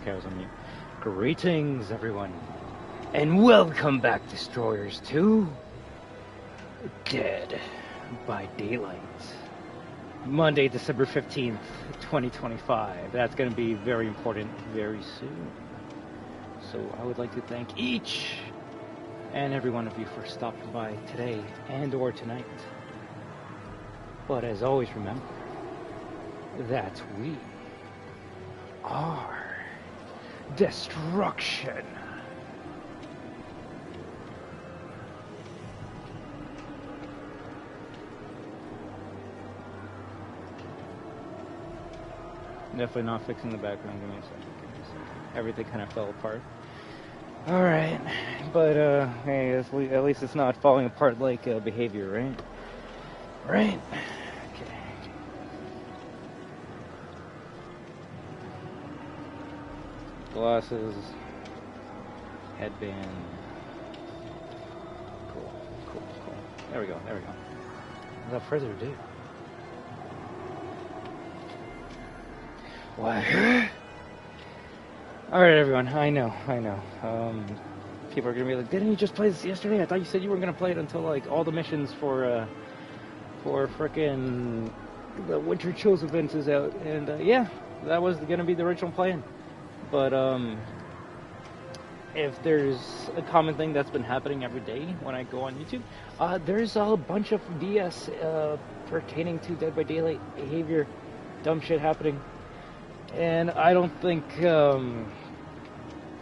Okay, I was on mute. Greetings, everyone, and welcome back, Destroyers, to Dead by Daylight. Monday, December 15th, 2025. That's going to be very important very soon. So I would like to thank each and every one of you for stopping by today and or tonight. But as always, remember that we are destruction. Definitely not fixing the background. Give me a second. Everything kind of fell apart. Alright, but hey, at least it's not falling apart like behavior, right? Right? Okay. Glasses, headband. Cool. There we go. Without further ado. Why? Alright, everyone, I know. People are gonna be like, didn't you just play this yesterday? I thought you said you weren't gonna play it until, like, all the missions for frickin' the Winter Chills event is out. And, yeah, that was gonna be the original plan. But, if there's a common thing that's been happening every day when I go on YouTube, there's a bunch of BS, pertaining to Dead by Daylight behavior, dumb shit happening. And I don't think,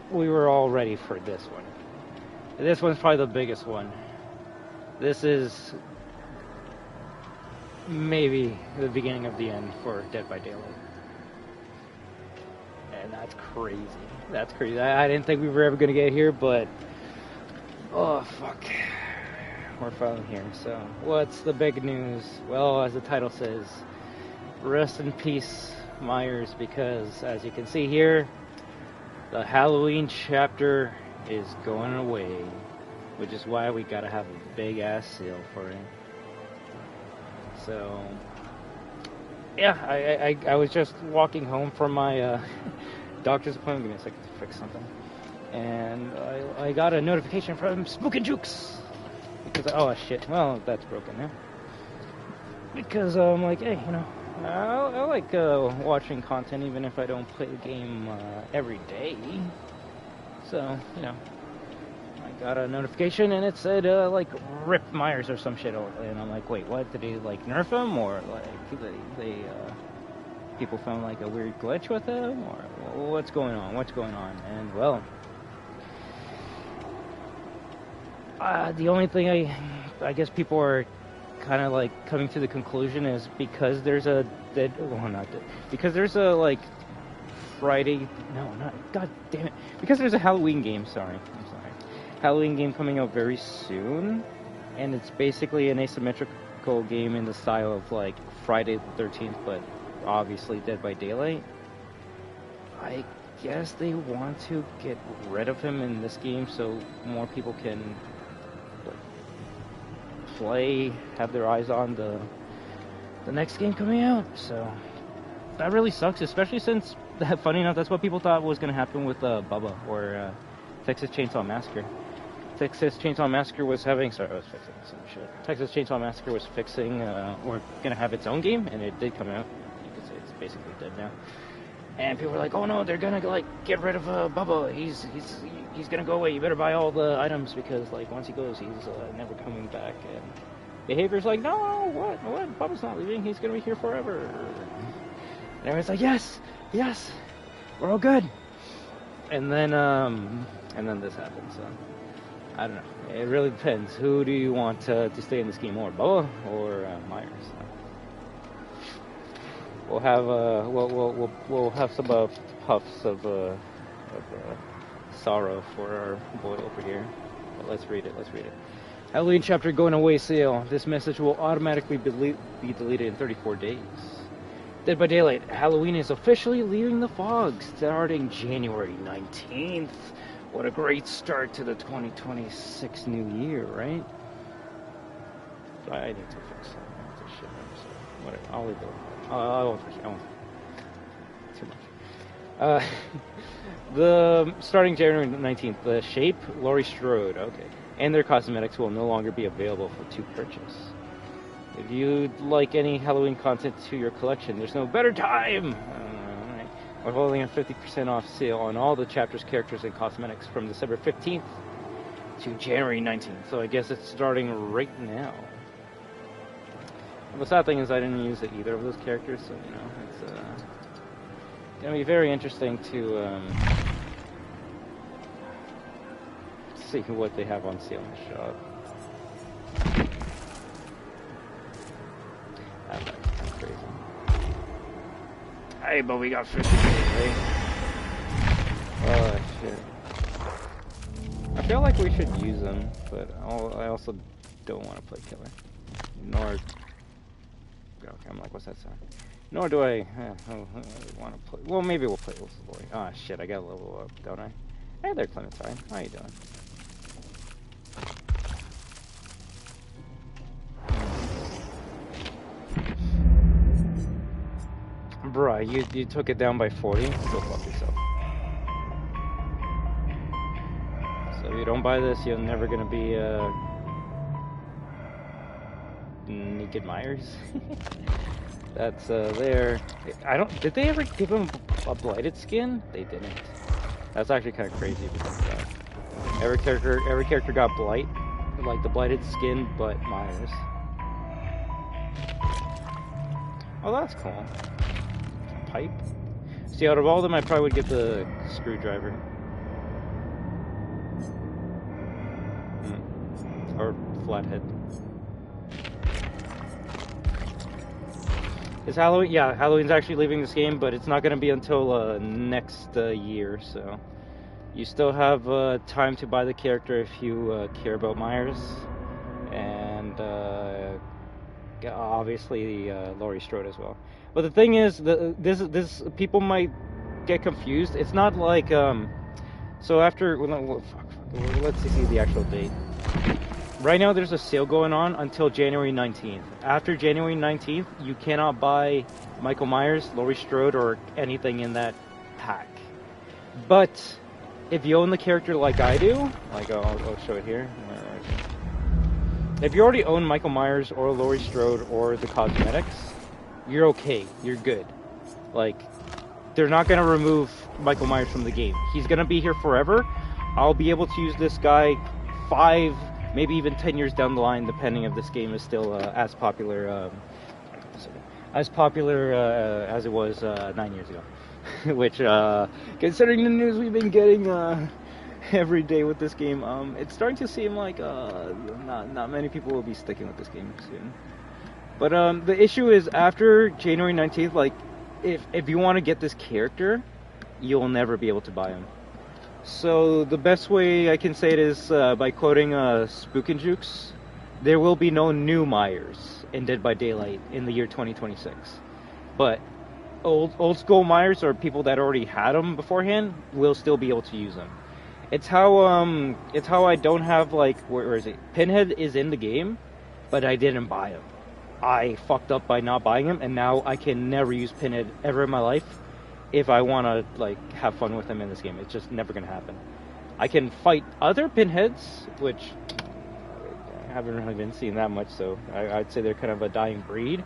we were all ready for this one. This one's probably the biggest one. This is maybe the beginning of the end for Dead by Daylight. And that's crazy. I didn't think we were ever going to get here, but oh fuck, we're finally here. So what's the big news? Well, as the title says, rest in peace, Myers, because as you can see here, the Halloween chapter is going away, which is why we gotta have a big ass sale for it. So yeah, I was just walking home from my doctor's appointment. Give me a second to fix something. And I got a notification from Spook and Jukes. Because, oh shit, well, that's broken now. Because I'm like, hey, you know, I like watching content even if I don't play the game every day. So, you know, I got a notification and it said, like, Rip Myers or some shit. And I'm like, wait, what? Did they, like, nerf him? Or, like, they people found, like, a weird glitch with him? Or what's going on? And, well, the only thing I guess people are kind of like coming to the conclusion is because there's a because there's a like god damn it, because there's a Halloween game, Halloween game coming out very soon, and it's basically an asymmetrical game in the style of like Friday the 13th, but obviously Dead by Daylight. I guess they want to get rid of him in this game so more people can play, have their eyes on the next game coming out. So that really sucks, especially since, funny enough, that's what people thought was going to happen with Bubba or Texas Chainsaw Massacre. Texas Chainsaw Massacre was having, sorry, I was fixing some shit. Texas Chainsaw Massacre was fixing, or going to have its own game, and it did come out. You could say it's basically dead now. And people were like, oh no, they're going to, like, get rid of Bubba. He's going to go away. You better buy all the items because, like, once he goes, he's never coming back. And behavior's like, no, what? Bubba's not leaving. He's going to be here forever. And everyone's like, yes, we're all good. And then this happens. So I don't know. It really depends. Who do you want to stay in this game more, Bubba or Myers? We'll have we'll have some puffs of sorrow for our boy over here. But let's read it. Halloween chapter going away sale. This message will automatically be deleted in 34 days. Dead by Daylight. Halloween is officially leaving the fog starting January 19th. What a great start to the 2026 new year, right? I need to fix that shit. So whatever. I'll leave it. I won't touch it. Too much. Uh, the starting January 19th, the Shape, Laurie Strode, okay, and their cosmetics will no longer be available to purchase. If you'd like any Halloween content to your collection, there's no better time. Alright. We're holding a 50% off sale on all the chapters, characters, and cosmetics from December 15th to January 19th. So I guess it's starting right now. And the sad thing is I didn't use either of those characters, so you know it's gonna be very interesting to see what they have on sale in the shop. That's kind of crazy. Hey, but we got 50 right? Oh shit. I feel like we should use them, but I also don't want to play killer. Nor... Okay, I'm like, what's that sound? Nor do I want to play... Well, maybe we'll play with Lori. Ah, shit, I gotta level up, don't I? Hey there, Clementine. How you doing? Bruh, you took it down by 40? Go fuck yourself. So if you don't buy this, you're never gonna be, Naked Myers. That's, there. Did they ever give him a blighted skin? They didn't. That's actually kind of crazy because, every character got blight, like the blighted skin, but Myers. Oh, that's cool. Pipe. See, out of all of them, I probably would get the screwdriver. Or flathead. Is Halloween? Yeah, Halloween's actually leaving this game, but it's not going to be until next year, so you still have time to buy the character if you care about Myers, and obviously Laurie Strode as well. But the thing is, this people might get confused. It's not like so after let's see the actual date. Right now there's a sale going on until January 19th. After January 19th, you cannot buy Michael Myers, Laurie Strode, or anything in that pack. But if you own the character like I do, like I'll show it here. If you already own Michael Myers or Laurie Strode or the cosmetics, you're okay. You're good. Like, they're not going to remove Michael Myers from the game. He's going to be here forever. I'll be able to use this guy 5, maybe even 10 years down the line, depending if this game is still as popular as it was 9 years ago. Which, considering the news we've been getting every day with this game, it's starting to seem like not many people will be sticking with this game soon. But the issue is, after January 19th, like, if you want to get this character, you'll never be able to buy him. So the best way I can say it is by quoting Spook and Jukes, there will be no new Myers in Dead by Daylight in the year 2026. But old school Myers, or people that already had them beforehand, will still be able to use them. It's how I don't have, like, where is it? Pinhead is in the game, but I didn't buy him. I fucked up by not buying him, and now I can never use Pinhead ever in my life if I want to, like, have fun with him in this game. It's just never going to happen. I can fight other Pinheads, which I haven't really been seeing that much, so I'd say they're kind of a dying breed.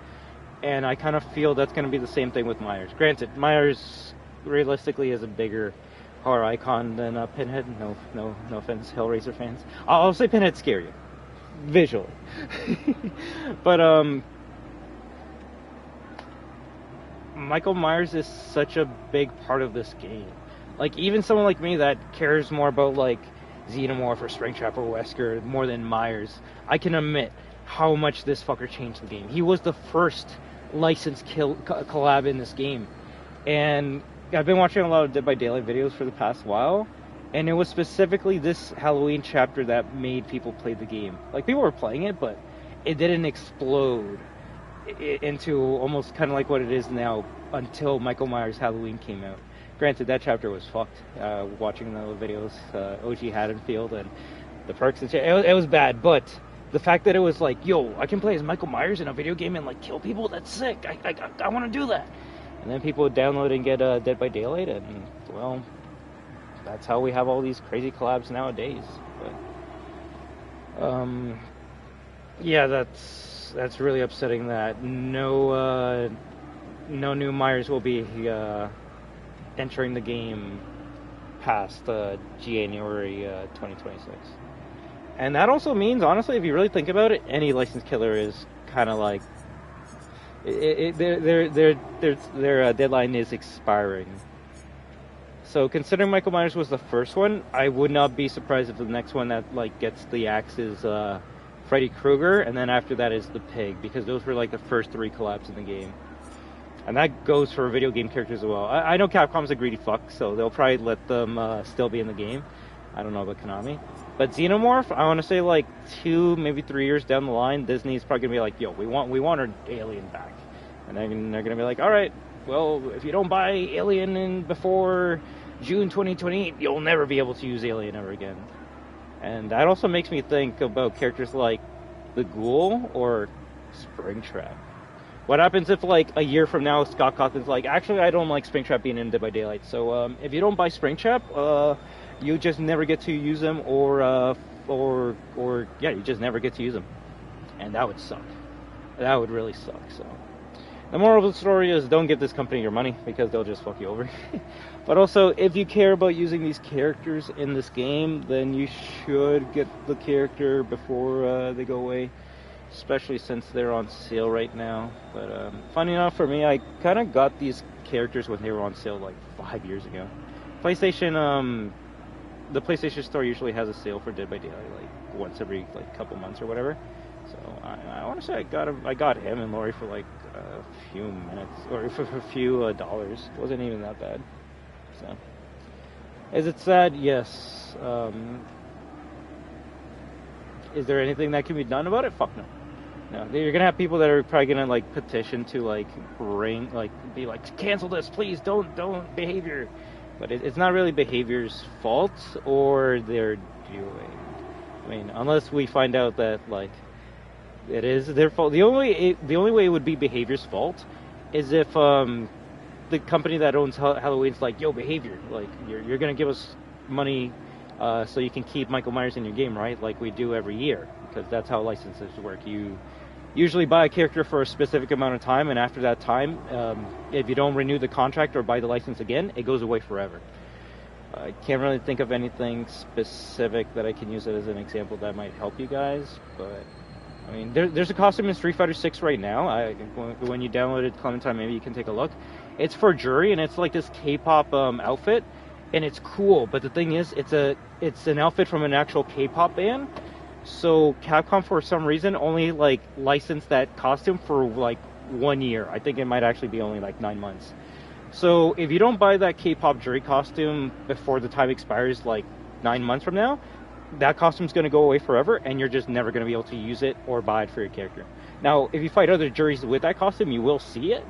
And I kind of feel that's going to be the same thing with Myers. Granted, Myers realistically is a bigger horror icon than Pinhead. No offense, Hellraiser fans. I'll say Pinhead's scarier, visually. But Michael Myers is such a big part of this game. Like, even someone like me that cares more about, like, Xenomorph or Springtrap or Wesker more than Myers, I can admit how much this fucker changed the game. He was the first licensed collab in this game. And I've been watching a lot of Dead by Daylight videos for the past while, and it was specifically this Halloween chapter that made people play the game. Like, people were playing it, but it didn't explode into almost kind of like what it is now until Michael Myers Halloween came out. Granted, that chapter was fucked. Watching the videos, OG Haddonfield and the perks and shit, it was bad, but the fact that it was like, yo, I can play as Michael Myers in a video game and, like, kill people, that's sick. I want to do that. and then people would download and get Dead by Daylight, and well, that's how we have all these crazy collabs nowadays. But yeah, that's really upsetting that no new Myers will be entering the game past January 2026. And that also means, honestly, if you really think about it, any licensed killer is kind of like their deadline is expiring. So considering Michael Myers was the first one, I would not be surprised if the next one that like gets the axe is Freddy Krueger, and then after that is the Pig, because those were like the first 3 collabs in the game. And that goes for video game characters as well. I know Capcom's a greedy fuck, so they'll probably let them still be in the game. I don't know about Konami. But Xenomorph, I want to say like 2, maybe 3 years down the line, Disney's probably going to be like, yo, we want our Alien back. And then they're going to be like, alright, well, if you don't buy Alien before June 2028, you'll never be able to use Alien ever again. And that also makes me think about characters like the Ghoul or Springtrap. What happens if, like, a year from now, Scott Cawthon's like, actually, I don't like Springtrap being in Dead by Daylight, so if you don't buy Springtrap, you just never get to use them, or yeah, you just never get to use them. And that would suck. That would really suck, so. The moral of the story is don't give this company your money, because they'll just fuck you over. But also, if you care about using these characters in this game, then you should get the character before they go away. Especially since they're on sale right now. But funny enough for me, I kind of got these characters when they were on sale like 5 years ago. PlayStation, the PlayStation Store usually has a sale for Dead by Daylight like once every like couple months or whatever. So I want to say I got him and Lori for like a few minutes or for a few dollars. It wasn't even that bad. So is it sad? Yes. Is there anything that can be done about it? Fuck no. No, you're gonna have people that are probably gonna like petition to like be like, cancel this, please, don't behavior. But it's not really behavior's fault or their doing. I mean, unless we find out that like it is their fault. The only way it would be behavior's fault is if the company that owns Halloween's like, yo, behavior, like you're gonna give us money so you can keep Michael Myers in your game, right? Like we do every year, because that's how licenses work. You usually buy a character for a specific amount of time, and after that time, if you don't renew the contract or buy the license again, it goes away forever. I can't really think of anything specific that I can use it as an example that might help you guys, but I mean, there's a costume in Street Fighter 6 right now. When you downloaded Clementine, maybe you can take a look. It's for Jury, and it's like this K-pop outfit, and it's cool. But the thing is, it's an outfit from an actual K-pop band. So Capcom, for some reason, only like licensed that costume for like 1 year. I think it might actually be only like 9 months. So if you don't buy that K-pop Jury costume before the time expires, like 9 months from now, that costume's going to go away forever, and you're just never going to be able to use it or buy it for your character. Now, if you fight other Juries with that costume, you will see it,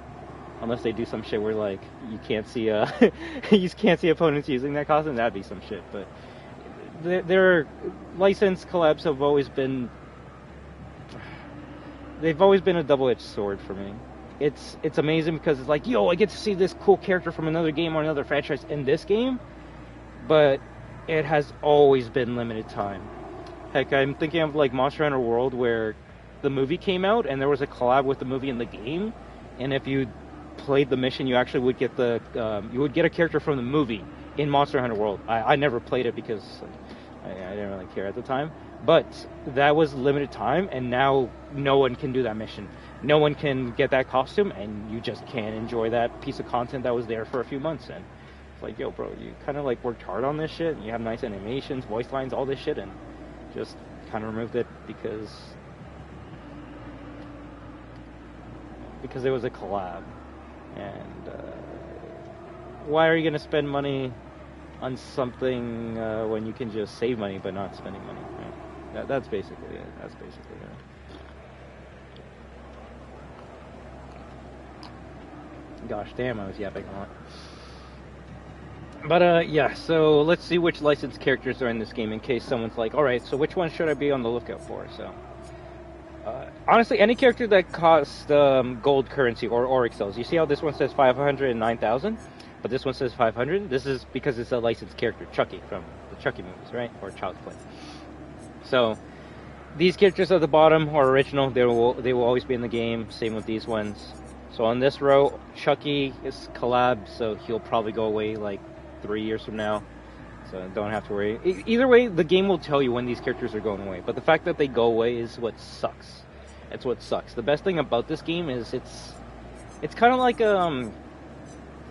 unless they do some shit where like you can't see you can't see opponents using that costume. That'd be some shit. But their licensed collabs have always been a double-edged sword for me. It's amazing because it's like, yo, I get to see this cool character from another game or another franchise in this game, but it has always been limited time. Heck, I'm thinking of like Monster Hunter World, where the movie came out and there was a collab with the movie in the game, and if you played the mission, you actually would get a character from the movie in Monster Hunter World. I never played it because I didn't really care at the time, but that was limited time, and now no one can do that mission. No one can get that costume, and you just can't enjoy that piece of content that was there for a few months. And it's like, yo, bro, you kind of like worked hard on this shit, and you have nice animations, voice lines, all this shit, and just kind of removed it because it was a collab. And why are you going to spend money on something when you can just save money but not spending money, right? That's basically it. Gosh damn, I was yapping a lot. But yeah, so let's see which licensed characters are in this game in case someone's like, alright, so which one should I be on the lookout for? So Honestly, any character that costs gold currency or Oryx cells. You see how this one says 509,000, but this one says 500? This is because it's a licensed character, Chucky, from the Chucky movies, right? Or Child's Play. So, these characters at the bottom are original. They will always be in the game. Same with these ones. So on this row, Chucky is collab, so he'll probably go away like 3 years from now. So don't have to worry. Either way, the game will tell you when these characters are going away. But the fact that they go away is what sucks. That's what sucks. The best thing about this game is it's kind of like a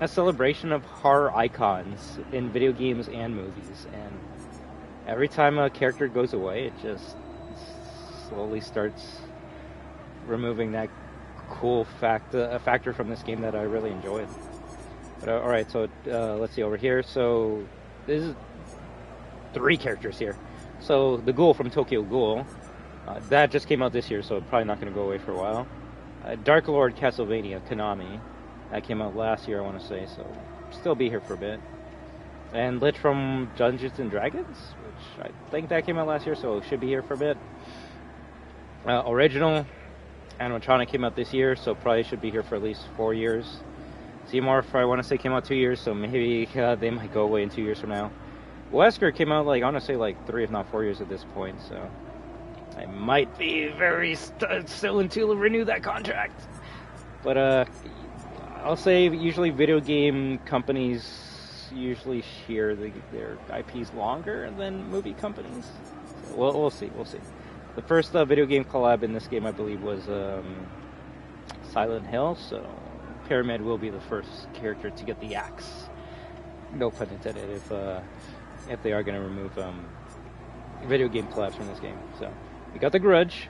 celebration of horror icons in video games and movies. And every time a character goes away, it just slowly starts removing that cool factor from this game that I really enjoyed. But alright, so let's see over here. So this is 3 characters here. So the Ghoul from Tokyo Ghoul, that just came out this year, so probably not going to go away for a while. Dark Lord Castlevania Konami, that came out last year, I want to say, so still be here for a bit. And Lich from Dungeons and Dragons, which I think that came out last year, so it should be here for a bit. Original animatronic came out this year, so probably should be here for at least 4 years. Xenomorph, I want to say, came out 2 years, so maybe they might go away in 2 years from now. Wesker came out, like, I want to say, like 3 if not 4 years at this point, so I might be very still until renew that contract. But I'll say usually video game companies usually share their IPs longer than movie companies. So we'll see. The first video game collab in this game, I believe, was Silent Hill, so Pyramid will be the first character to get the axe. No pun intended, if they are going to remove video game collabs from this game. So we got The Grudge.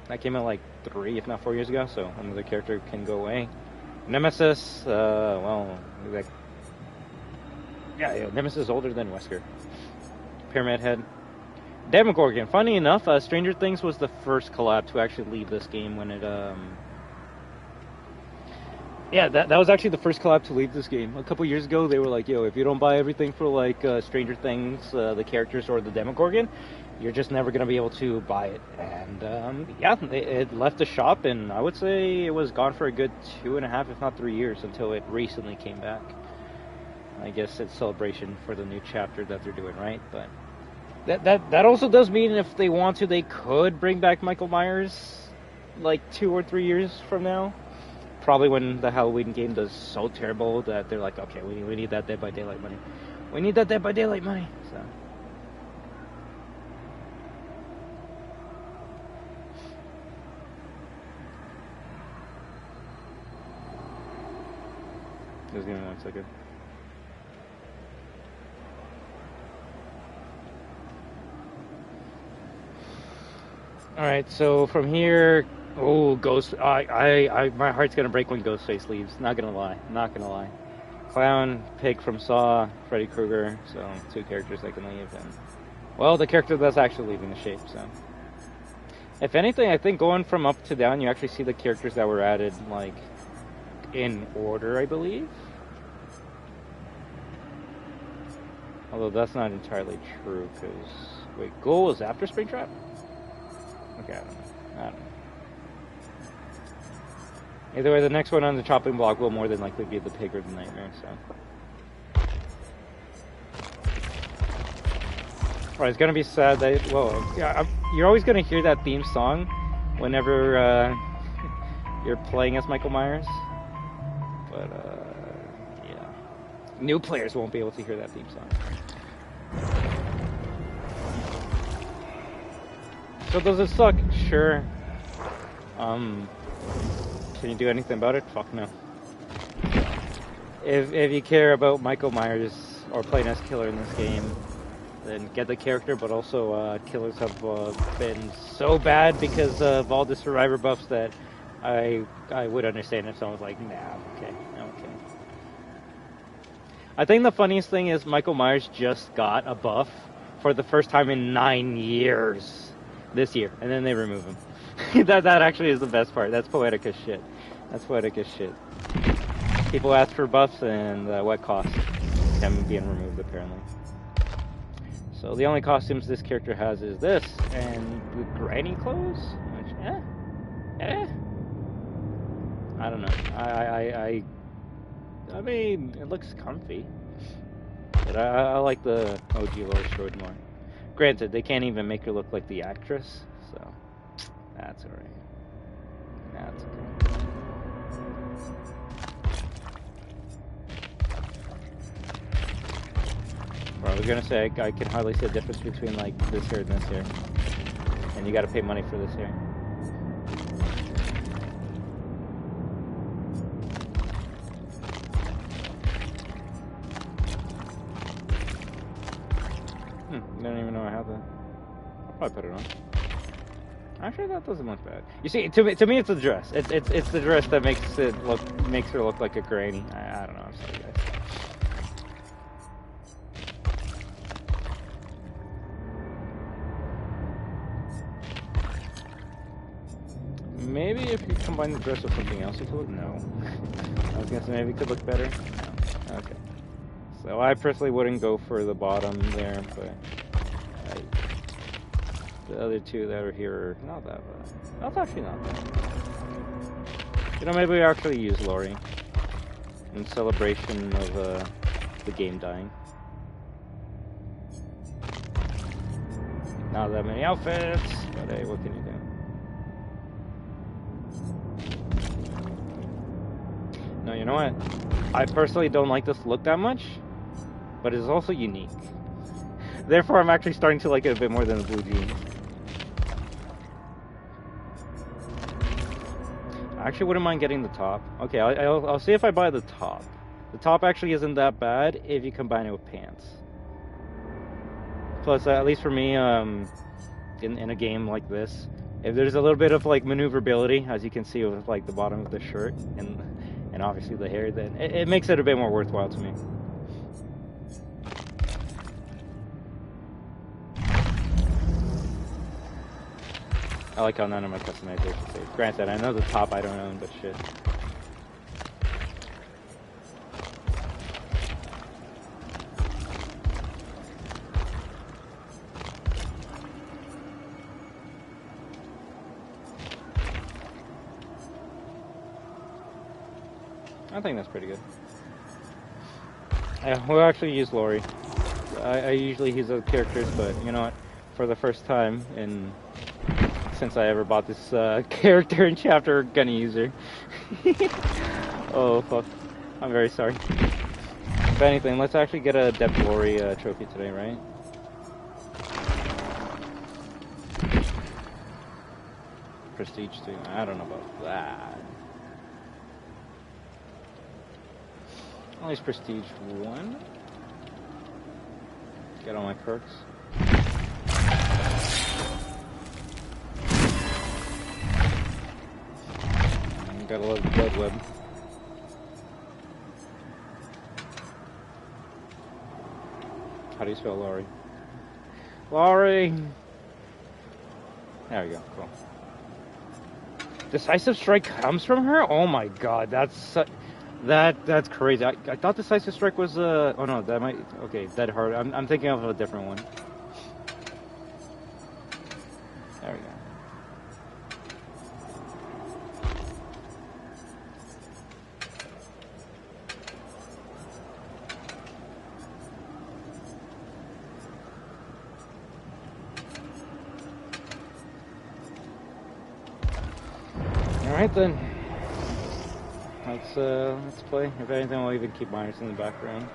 That came out like 3, if not 4 years ago, so another character can go away. Nemesis, well, yeah, Nemesis is older than Wesker. Pyramid Head. Demogorgon. Funny enough, Stranger Things was the first collab to actually leave this game when it, yeah, that was actually the first collab to leave this game. A couple years ago, they were like, yo, if you don't buy everything for, like, Stranger Things, the characters, or the Demogorgon, you're just never going to be able to buy it. And, yeah, it left the shop, and I would say it was gone for a good 2.5, if not 3 years, until it recently came back. I guess it's celebration for the new chapter that they're doing, right? But that also does mean if they want to, they could bring back Michael Myers, like, 2 or 3 years from now. Probably when the Halloween game does so terrible that they're like, okay, we need that Dead by Daylight money. We need that Dead by Daylight money. So. Just give me 1 second. Alright, so from here, oh, Ghost, my heart's gonna break when Ghostface leaves, not gonna lie. Clown, Pig from Saw, Freddy Krueger, so 2 characters that can leave, and, well, the character that's actually leaving the shape, so. If anything, I think going from up to down, you actually see the characters that were added, like, in order, I believe. Although that's not entirely true, because, wait, Ghoul was after Springtrap? Okay, I don't know. Either way, the next one on the chopping block will more than likely be the Pig or the Nightmare, so. Alright, it's gonna be sad that, well, yeah, you're always gonna hear that theme song whenever you're playing as Michael Myers. But, yeah. New players won't be able to hear that theme song. So does it suck? Sure. Can you do anything about it? Fuck no. If you care about Michael Myers or playing as Killer in this game, then get the character, but also killers have been so bad because of all the survivor buffs that I would understand if someone was like, nah, I'm okay. I think the funniest thing is Michael Myers just got a buff for the first time in 9 years this year, and then they remove him. that actually is the best part. That's poetic as shit. People ask for buffs, and what cost them being removed, apparently. So the only costumes this character has is this, and the granny clothes, which I don't know. I mean, it looks comfy. But I like the OG Laurie Strode more. Granted, they can't even make her look like the actress, so that's alright. That's okay. Bro, I was gonna say I can hardly see a difference between like this hair and this hair, and you gotta pay money for this hair. I don't even know I have that. I'll probably put it on. Actually, that doesn't look bad. You see, to me, it's the dress. It's the dress that makes her look like a granny. I don't know. I'm sorry, guys. Maybe if you combine the dress with something else, it could look. No. I was gonna say maybe it could look better. No. Okay. So I personally wouldn't go for the bottom there, but the other two that are here are not that bad. That's actually not bad. You know, maybe we actually use Laurie in celebration of the game dying. Not that many outfits, but hey, what can you do? No, you know what? I personally don't like this look that much, but it's also unique. Therefore, I'm actually starting to like it a bit more than the blue jeans. I actually wouldn't mind getting the top. Okay, I'll see if I buy the top. The top actually isn't that bad if you combine it with pants. Plus, at least for me, in a game like this, if there's a little bit of like maneuverability, as you can see with like the bottom of the shirt and obviously the hair, then it makes it a bit more worthwhile to me. I like how none of my customization saves. Granted, I know the top I don't own, but shit. I think that's pretty good. We'll actually use Laurie. I usually use other characters, but you know what? For the first time since I ever bought this character in chapter, gonna use her. Oh fuck. I'm very sorry. If anything, let's actually get a Depth Laurie trophy today, right? Prestige 2. I don't know about that. At least Prestige 1. Get all my perks. Gotta love the blood web. How do you spell Laurie? Laurie! There we go, cool. Decisive Strike comes from her? Oh my god, that's crazy. I thought Decisive Strike was oh no, that might, okay, Dead Heart. I'm thinking of a different one. There we go. Alright then. Let's play. If anything, I'll even keep miners in the background.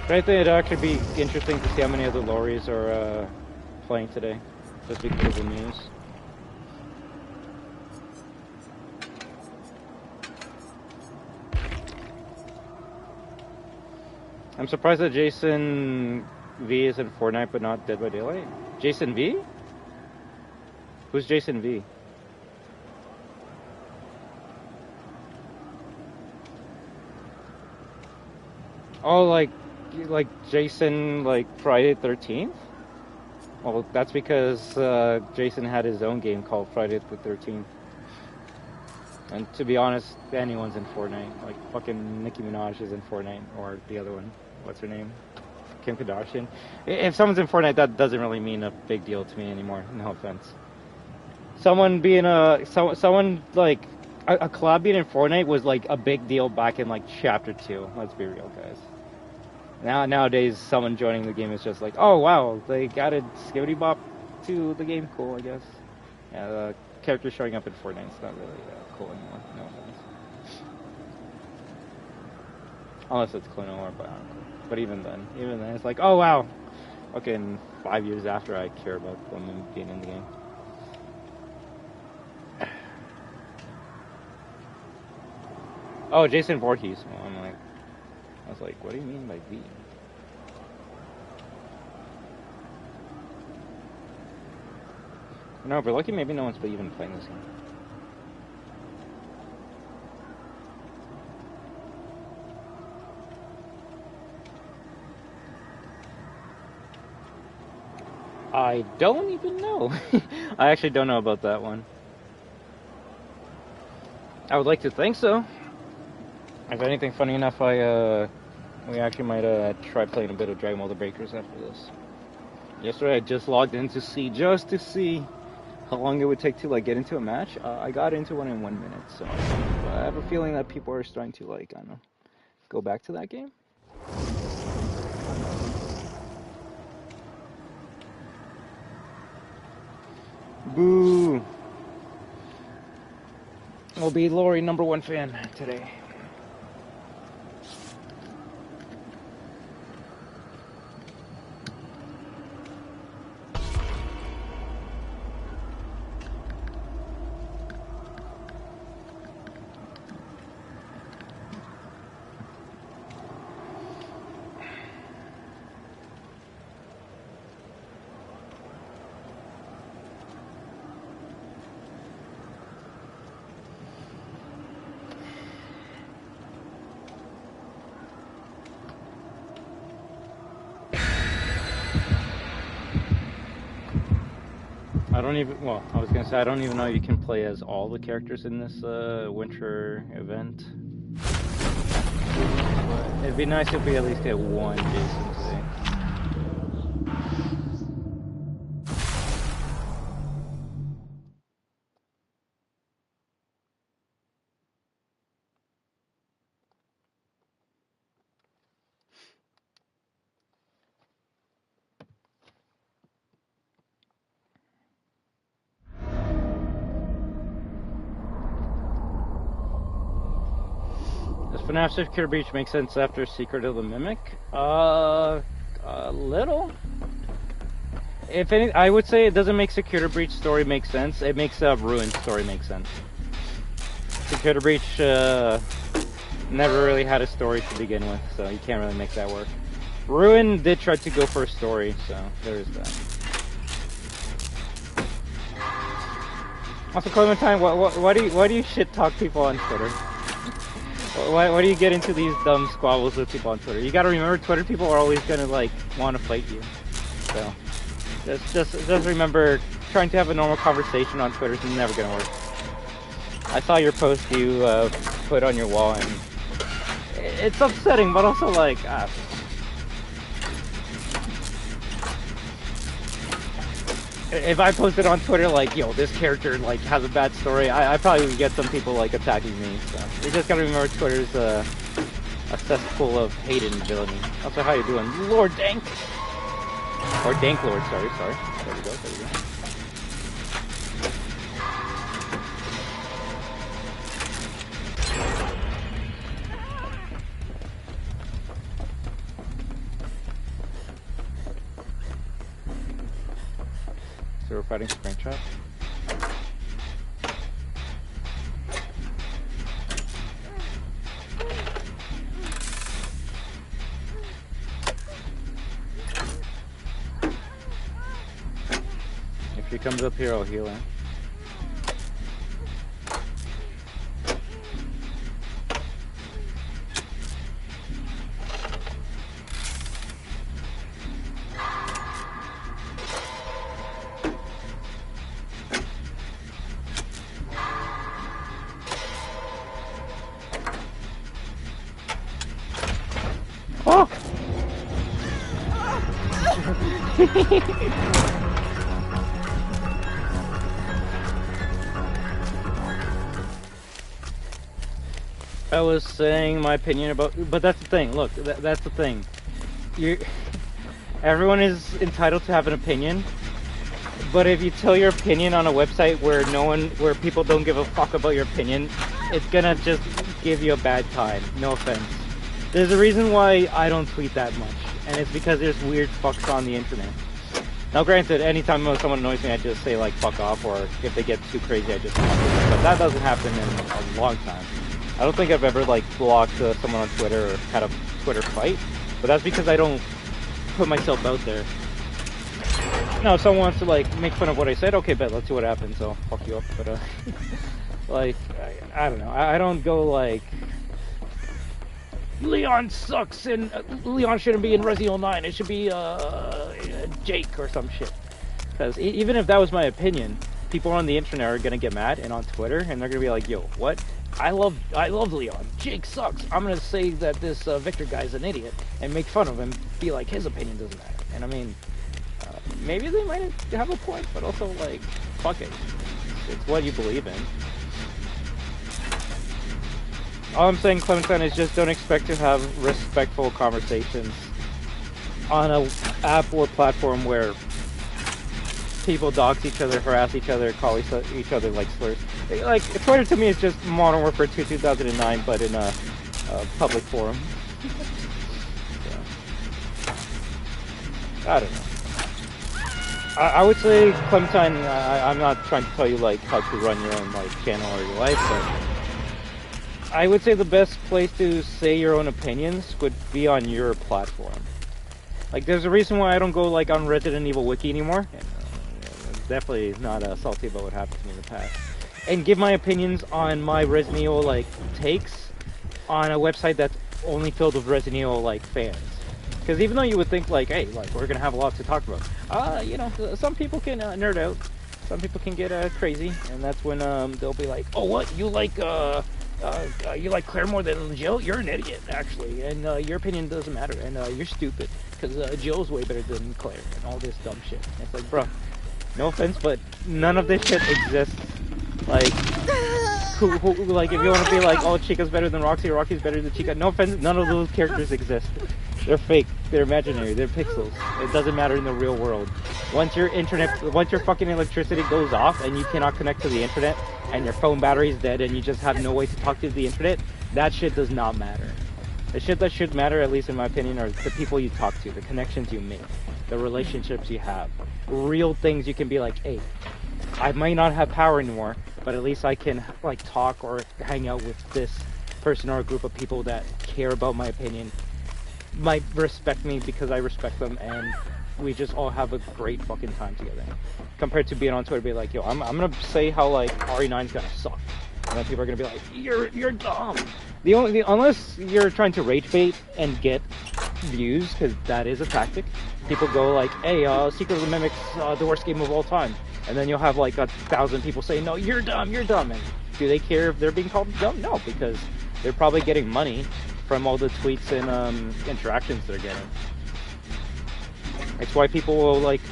If anything, it'd actually be interesting to see how many other Lauries are playing today, just because of the news. I'm surprised that Jason V is in Fortnite but not Dead by Daylight. Jason V? Who's Jason V? Oh, like Jason, like Friday 13th? Well, that's because Jason had his own game called Friday the 13th. And to be honest, anyone's in Fortnite. Like fucking Nicki Minaj is in Fortnite, or the other one. What's her name? Kim Kardashian. If someone's in Fortnite, that doesn't really mean a big deal to me anymore. No offense. Someone being someone like a collab being in Fortnite was like a big deal back in like Chapter 2. Let's be real, guys. Nowadays, someone joining the game is just like, oh wow, they added Skibbity Bop to the game. Cool, I guess. Yeah, the character showing up in Fortnite is not really cool anymore. No offense. Unless it's Klaw-Naw or Bionicle. But even then, it's like, oh wow. Okay, and 5 years after I care about them being in the game. Oh, Jason Voorhees. Well, I was like, what do you mean by V? No, but lucky maybe no one's even playing this game. I don't even know. I actually don't know about that one. I would like to think so. If anything, funny enough, we actually might try playing a bit of Dragon Ball The Breakers after this. Yesterday I just logged in to see how long it would take to like get into a match. I got into one in 1 minute, so I have a feeling that people are starting to like, I don't know, go back to that game. Boo! Will be Lori #1 fan today. I was gonna say, I don't even know you can play as all the characters in this winter event. But it'd be nice if we at least get one Jason today. FNAF Secure Breach makes sense after Secret of the Mimic? A little. If any, I would say it doesn't make Secure Breach story make sense. It makes Ruin story make sense. Secure Breach never really had a story to begin with, so you can't really make that work. Ruin did try to go for a story, so there is that. Also, Clementine, why do you shit talk people on Twitter? Why do you get into these dumb squabbles with people on Twitter? You gotta remember, Twitter people are always gonna like want to fight you. So just remember, trying to have a normal conversation on Twitter is never gonna work. I saw your post you put on your wall, and it's upsetting, but also like, if I posted on Twitter like, yo, this character like has a bad story, I probably would get some people like attacking me. So you just gotta remember, Twitter's a cesspool of hate and villainy. Also, how you doing, Lord Dank? Or Dank Lord, sorry. There we go. So we're fighting Springtrap. If he comes up here, I'll heal him. I was saying my opinion about, but that's the thing. Look, that's the thing. Everyone is entitled to have an opinion, but if you tell your opinion on a website where people don't give a fuck about your opinion, it's gonna just give you a bad time. No offense. There's a reason why I don't tweet that much, and it's because there's weird fucks on the internet. Now, granted, anytime someone annoys me, I just say like fuck off, or if they get too crazy, I just block them. But that doesn't happen in a long time. I don't think I've ever like blocked someone on Twitter or had a Twitter fight, but that's because I don't put myself out there. Now, if someone wants to like make fun of what I said, okay, but let's see what happens. I'll fuck you up. But like I don't know. I don't go like Leon sucks and Leon shouldn't be in Resident Evil 9. It should be Jake or some shit. Because even if that was my opinion, people on the internet are gonna get mad and on Twitter, and they're gonna be like, "Yo, what? I love Leon. Jake sucks. I'm gonna say that this Victor guy's an idiot and make fun of him. Be like his opinion doesn't matter." And I mean, maybe they might have a point, but also like, fuck it. It's what you believe in. All I'm saying, Clementine, is just don't expect to have respectful conversations on an app or platform where people dox each other, harass each other, call each other like slurs. Like, Twitter to me is just Modern Warfare 2 2009, but in a public forum. So, I don't know. I would say, Clementine, I'm not trying to tell you like how to run your own like channel or your life, but I would say the best place to say your own opinions would be on your platform. Like, there's a reason why I don't go like on Resident Evil Wiki anymore. And, definitely not salty about what happened to me in the past. And give my opinions on my Resident Evil like takes on a website that's only filled with Resident Evil like fans. Because even though you would think like, hey, like we're gonna have a lot to talk about, you know, some people can nerd out, some people can get crazy, and that's when they'll be like, oh, what, you like Claire more than Jill? You're an idiot, actually, and your opinion doesn't matter, and you're stupid because Jill's way better than Claire, and all this dumb shit. And it's like, bro, no offense, but none of this shit exists. Like, like if you want to be like, oh, Chica's better than Roxy, or Roxy's better than Chica, no offense, none of those characters exist. They're fake, they're imaginary, they're pixels. It doesn't matter in the real world. Once your fucking electricity goes off and you cannot connect to the internet, and your phone battery is dead and you just have no way to talk to the internet, that shit does not matter. The shit that should matter, at least in my opinion, are the people you talk to, the connections you make, the relationships you have. Real things you can be like, hey, I might not have power anymore, but at least I can like talk or hang out with this person or a group of people that care about my opinion, might respect me because I respect them, and we just all have a great fucking time together. Compared to being on Twitter, be like, yo, I'm gonna say how like RE9's gonna suck, and then people are gonna be like, you're dumb. Unless you're trying to rage bait and get views, because that is a tactic. People go like, hey, Secret of the Mimic's the worst game of all time, and then you'll have like 1,000 people say, no, you're dumb, and do they care if they're being called dumb? No, because they're probably getting money from all the tweets and interactions they're getting. It's why people will like,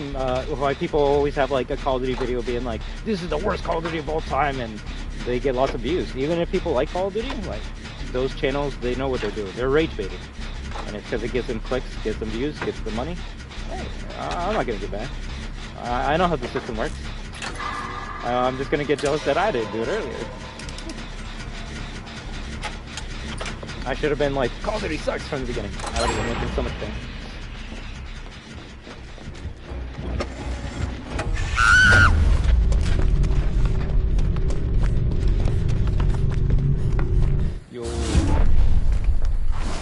why people always have like a Call of Duty video being like, this is the worst Call of Duty of all time, and they get lots of views. Even if people like Call of Duty, like those channels, they know what they're doing. They're rage baiting, and it's because it gives them clicks, gets them views, gets them money. Hey, I'm not gonna get back. I know how the system works. I'm just gonna get jealous that I didn't do it earlier. I should have been like, Call of Duty sucks from the beginning. I would have been making so much fun. Yo.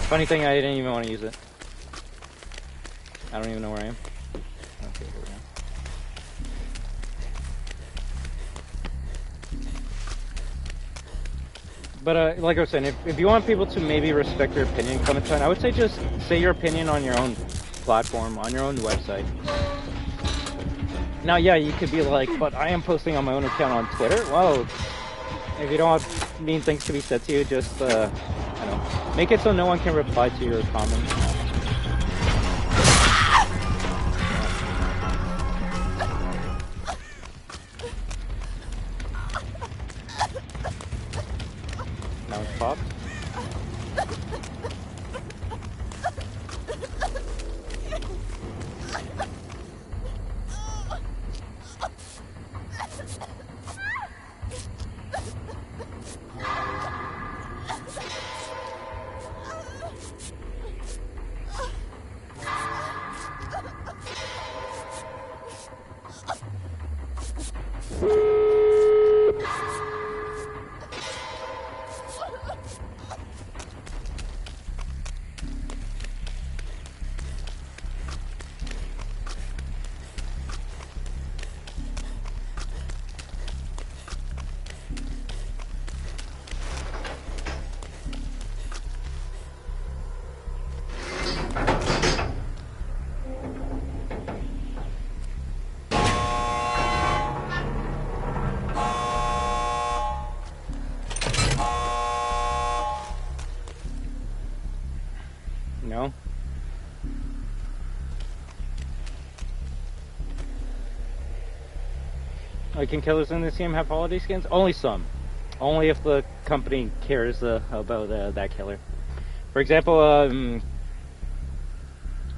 Funny thing, I didn't even want to use it. I don't even know where I am. Okay, here we go. But like I was saying, if you want people to maybe respect your opinion, Clementine, I would say just say your opinion on your own platform, on your own website. Now, yeah, you could be like, but I am posting on my own account on Twitter. Well, if you don't want mean things to be said to you, just, I don't know, make it so no one can reply to your comments. Like, can killers in this game have holiday skins? Only some. Only if the company cares about that killer. For example,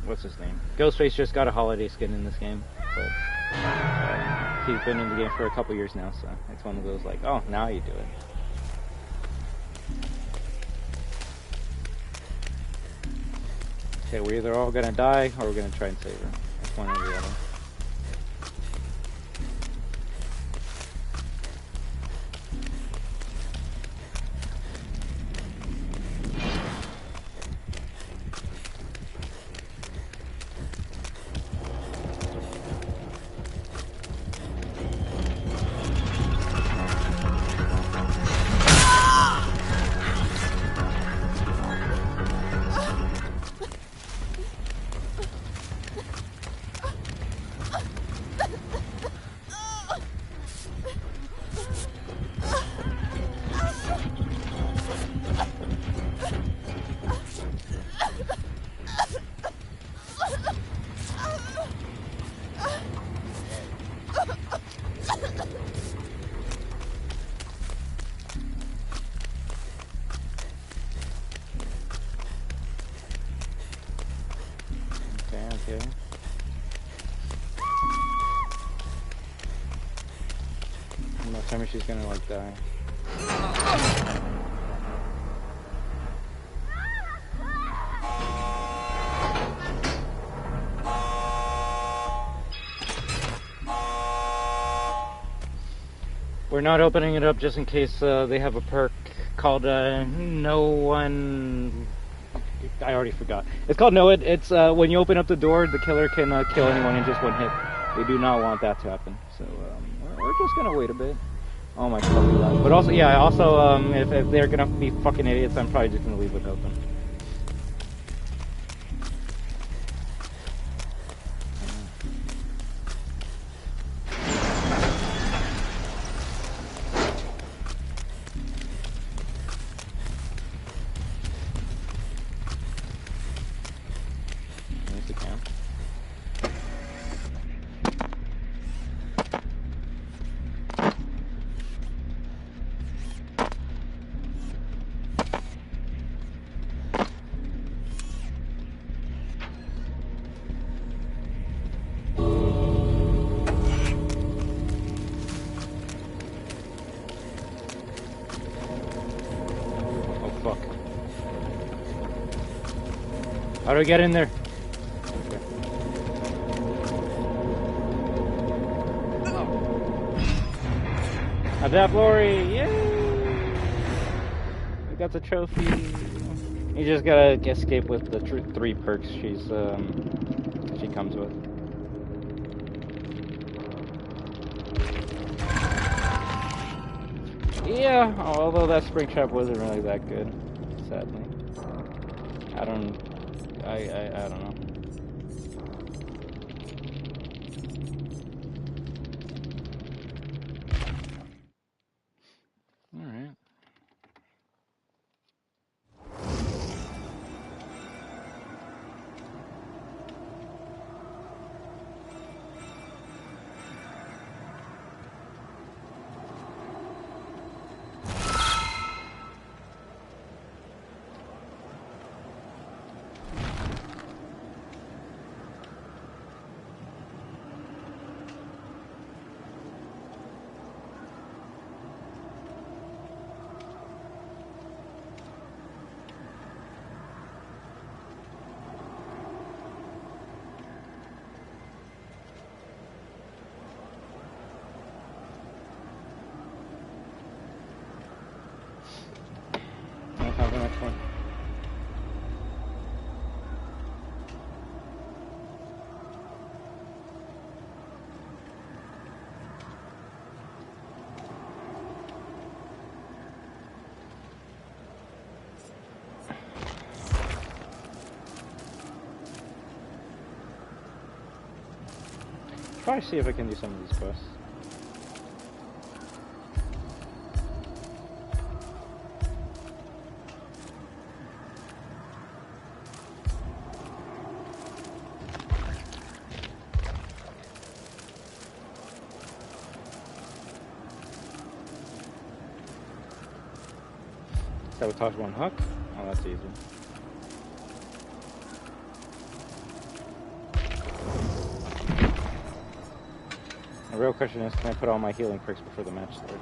what's his name? Ghostface just got a holiday skin in this game, but he's been in the game for a couple years now, so it's one of those like, oh, now you do it. Okay, we're either all gonna die or we're gonna try and save her. It's one or the other. Okay. I'm not telling me she's gonna like die. We're not opening it up just in case they have a perk called No One. I already forgot. It's called No It. It's when you open up the door, the killer can kill anyone in just one hit. We do not want that to happen. So we're just gonna wait a bit. Oh my god. But also, yeah, also if they're gonna be fucking idiots, I'm probably just gonna leave without them. How do I get in there? Have that glory! Yay! We got the trophy. You just gotta escape with the 3 perks she comes with. Yeah, although that spring trap wasn't really that good, sadly. I don't know. Alright. The next one. Try to see if I can do some of these quests. Sabotage one hook. Oh, that's easy. The real question is, can I put all my healing perks before the match starts?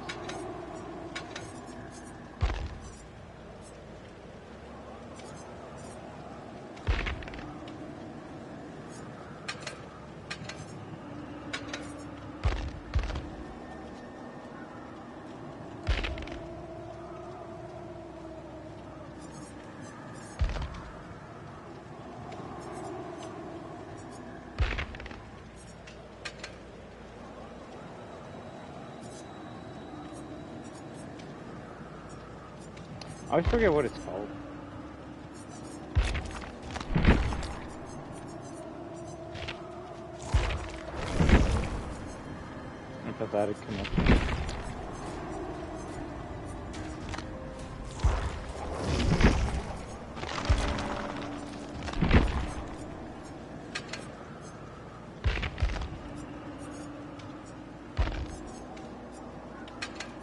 I always forget what it's called. Empathetic connection.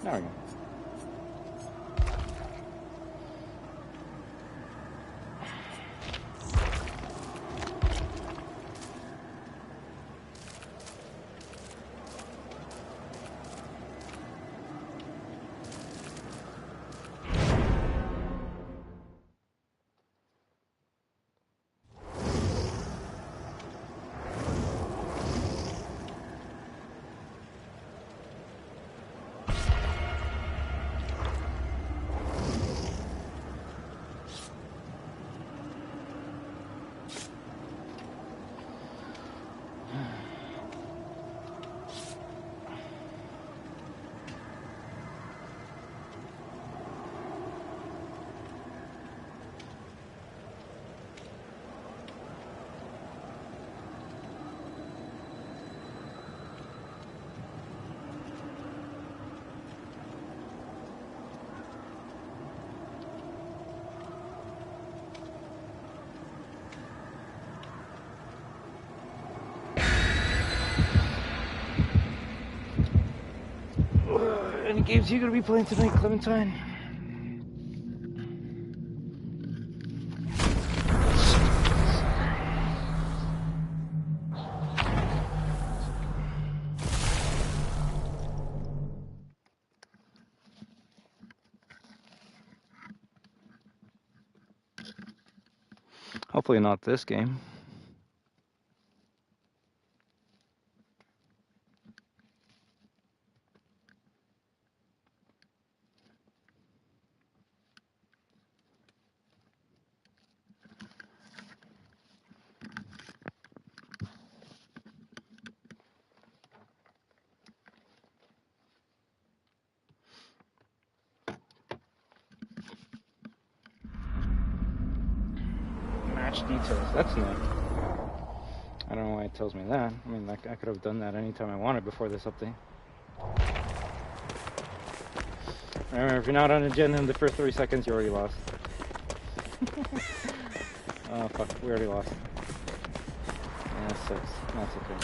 There we go. Any games you gonna be playing tonight, Clementine? Hopefully not this game. Match details, that's new. I don't know why it tells me that. I mean, like, I could have done that anytime I wanted before this update. Remember, if you're not on agenda in the first 3 seconds, you already lost. Oh fuck, we already lost. Yeah, that sucks. That's okay.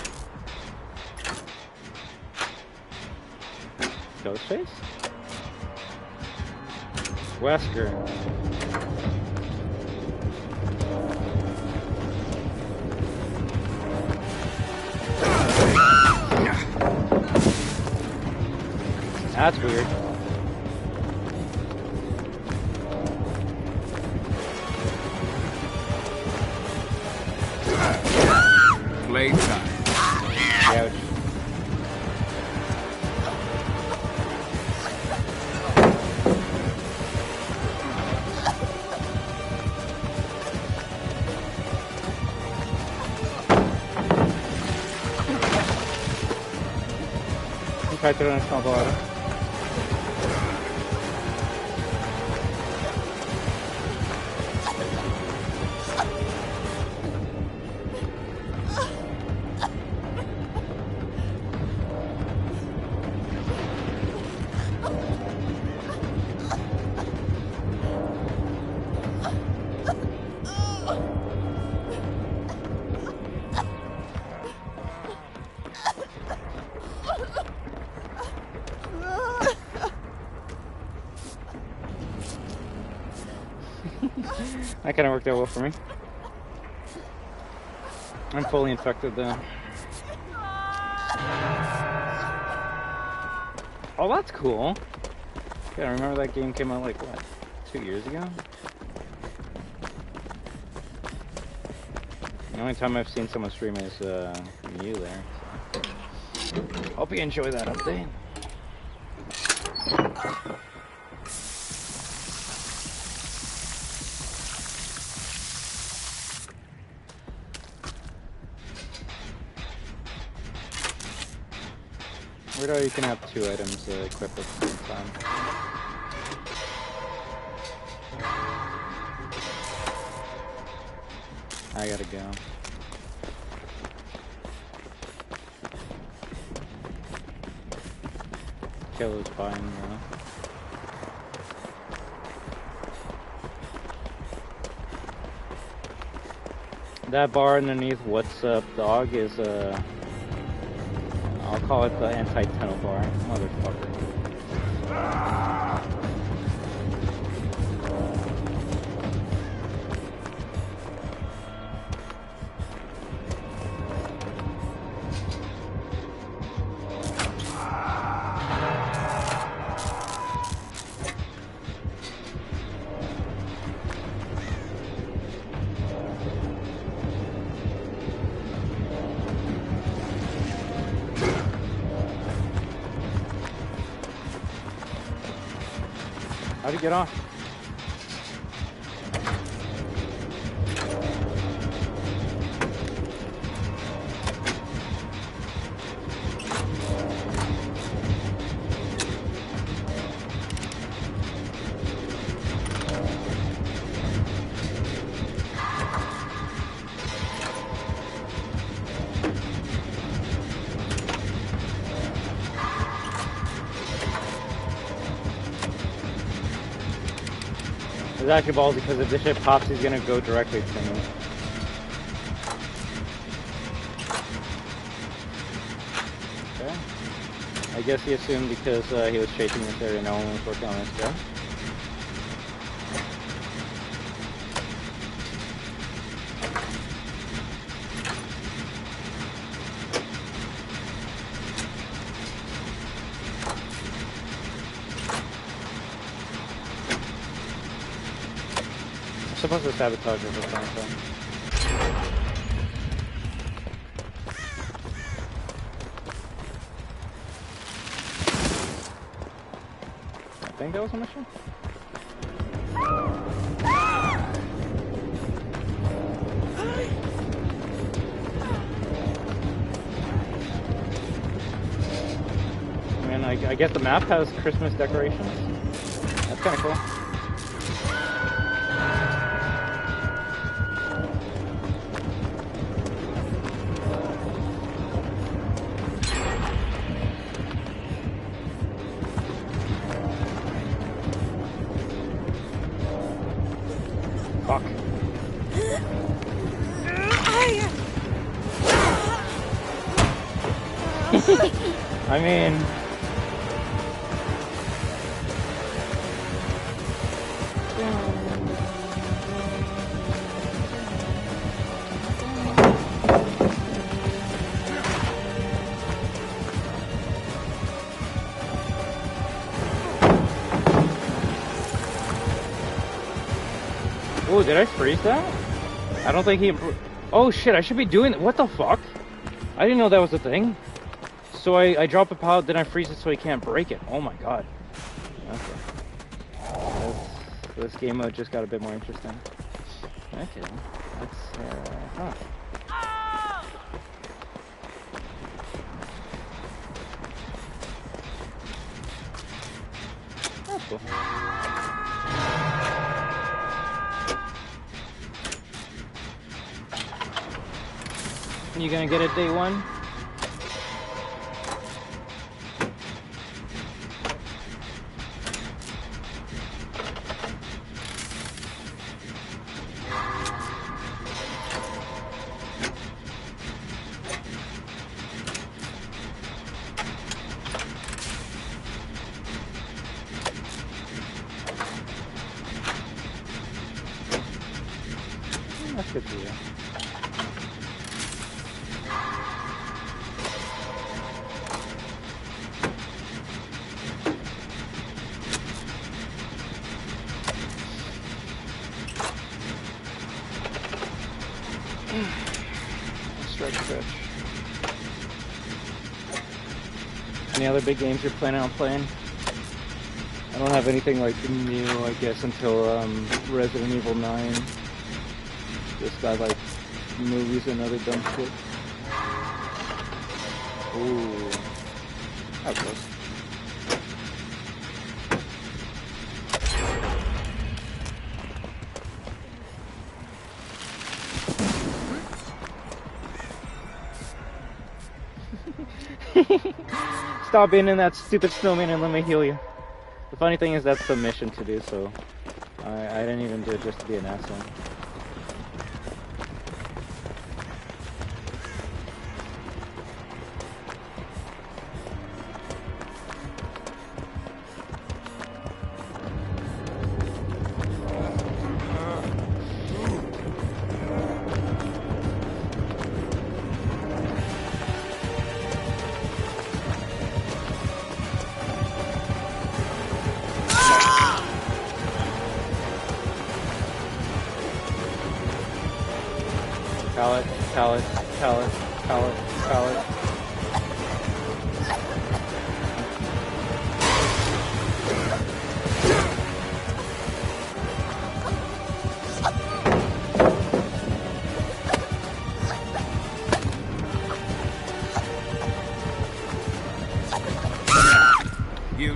Ghostface? Wesker. That's weird. Playtime. Ouch. Try throwing a small ball at him. That kind of worked out well for me. I'm fully infected though. Oh, that's cool. Yeah, I remember that game came out like, what, 2 years ago? The only time I've seen someone stream is you there. So. Hope you enjoy that update. Weird how you can have 2 items equipped at the same time. I gotta go. Killer's buying though. That bar underneath "What's Up Dog" is I'll call it the anti-tunnel bar, motherfucker. How'd he get off? It's actually ballsy because if this shit pops, he's gonna go directly to me. Okay. I guess he assumed because he was chasing this area, no one was working on this guy. I'm supposed to sabotage it or something. I think that was a mission. I mean, I guess the map has Christmas decorations. That's kind of cool. Fuck. I mean... Oh, did I freeze that? I don't think he... Oh shit, I should be doing it. What the fuck? I didn't know that was a thing. So I drop a pallet, then I freeze it so he can't break it. Oh my god. Okay. This game mode just got a bit more interesting. Okay. That's, huh. That's cool. You gonna get it day one? Could be. Stretch. Any other big games you're planning on playing? I don't have anything like new, I guess, until Resident Evil 9. Just got like movies and other dumb shit. Ooh, that was close. Stop being in that stupid snowman and let me heal you. The funny thing is that's the mission to do, so I didn't even do it just to be an asshole. Pallet.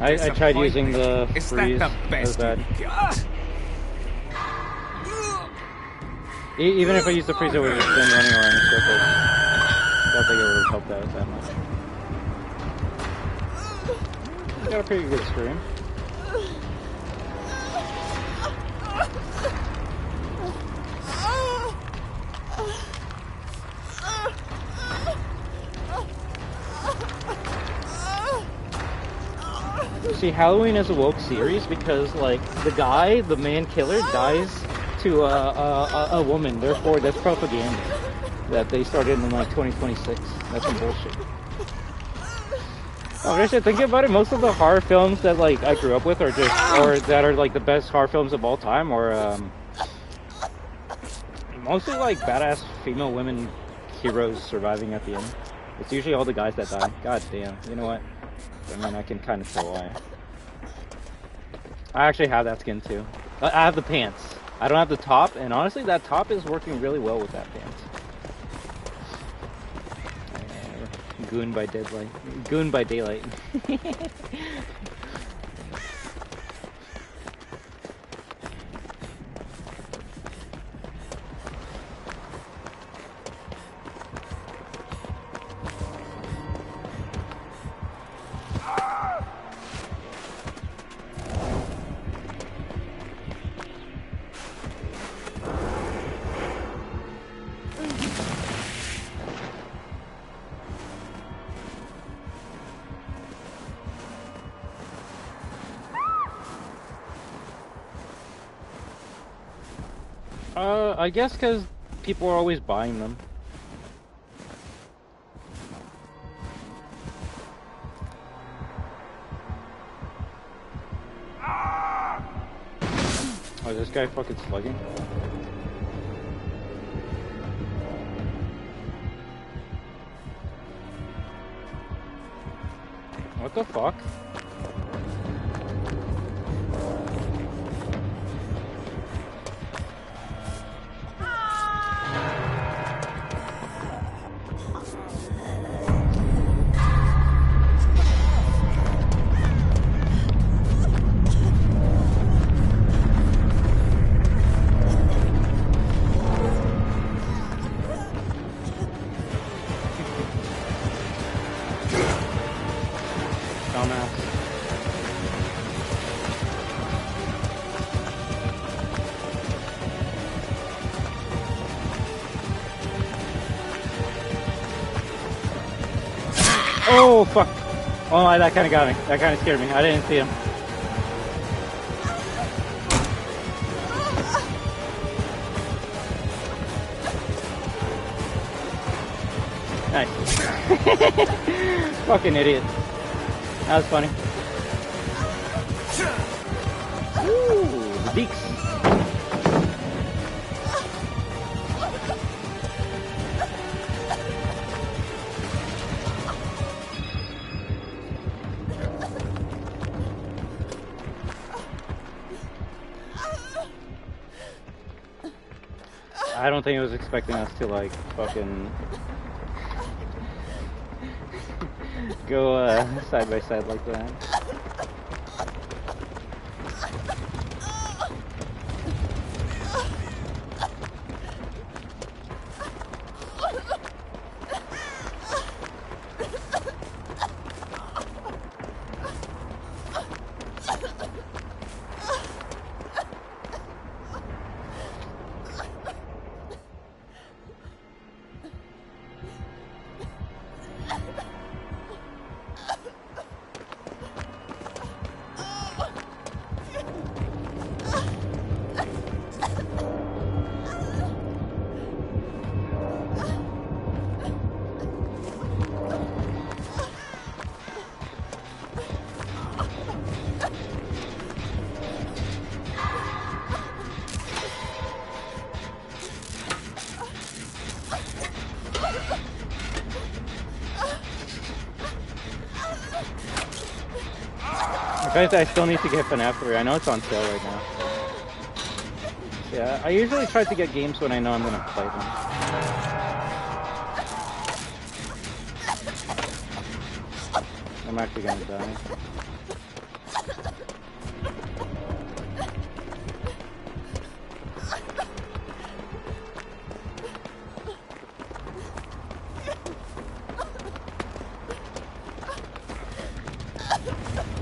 I tried using the freeze. That was bad. Even if I used the freeze, it would have just been running around in circles. I don't think it would have helped out that much. Got a pretty good scream. See, Halloween is a woke series because, like, the main killer, dies to a woman. Therefore, that's propaganda that they started in like 2026. That's some bullshit. Oh, actually, thinking about it, most of the horror films that like I grew up with are or that are like the best horror films of all time, or mostly like badass female women heroes surviving at the end. It's usually all the guys that die. God damn. You know what? I mean, I can kind of tell why. I actually have that skin too. I have the pants. I don't have the top, and honestly, that top is working really well with that pants. Goon by daylight. Goon by daylight. I guess because people are always buying them. Oh, is this guy fucking slugging? What the fuck? Oh fuck! Oh, that kind of got me. That kind of scared me. I didn't see him. Nice. Fucking idiot. That was funny. Ooh, the deeks. I don't think it was expecting us to like fucking go side by side like that. I still need to get FNAF 3. I know it's on sale right now. So. Yeah, I usually try to get games when I know I'm gonna play them. I'm actually gonna die.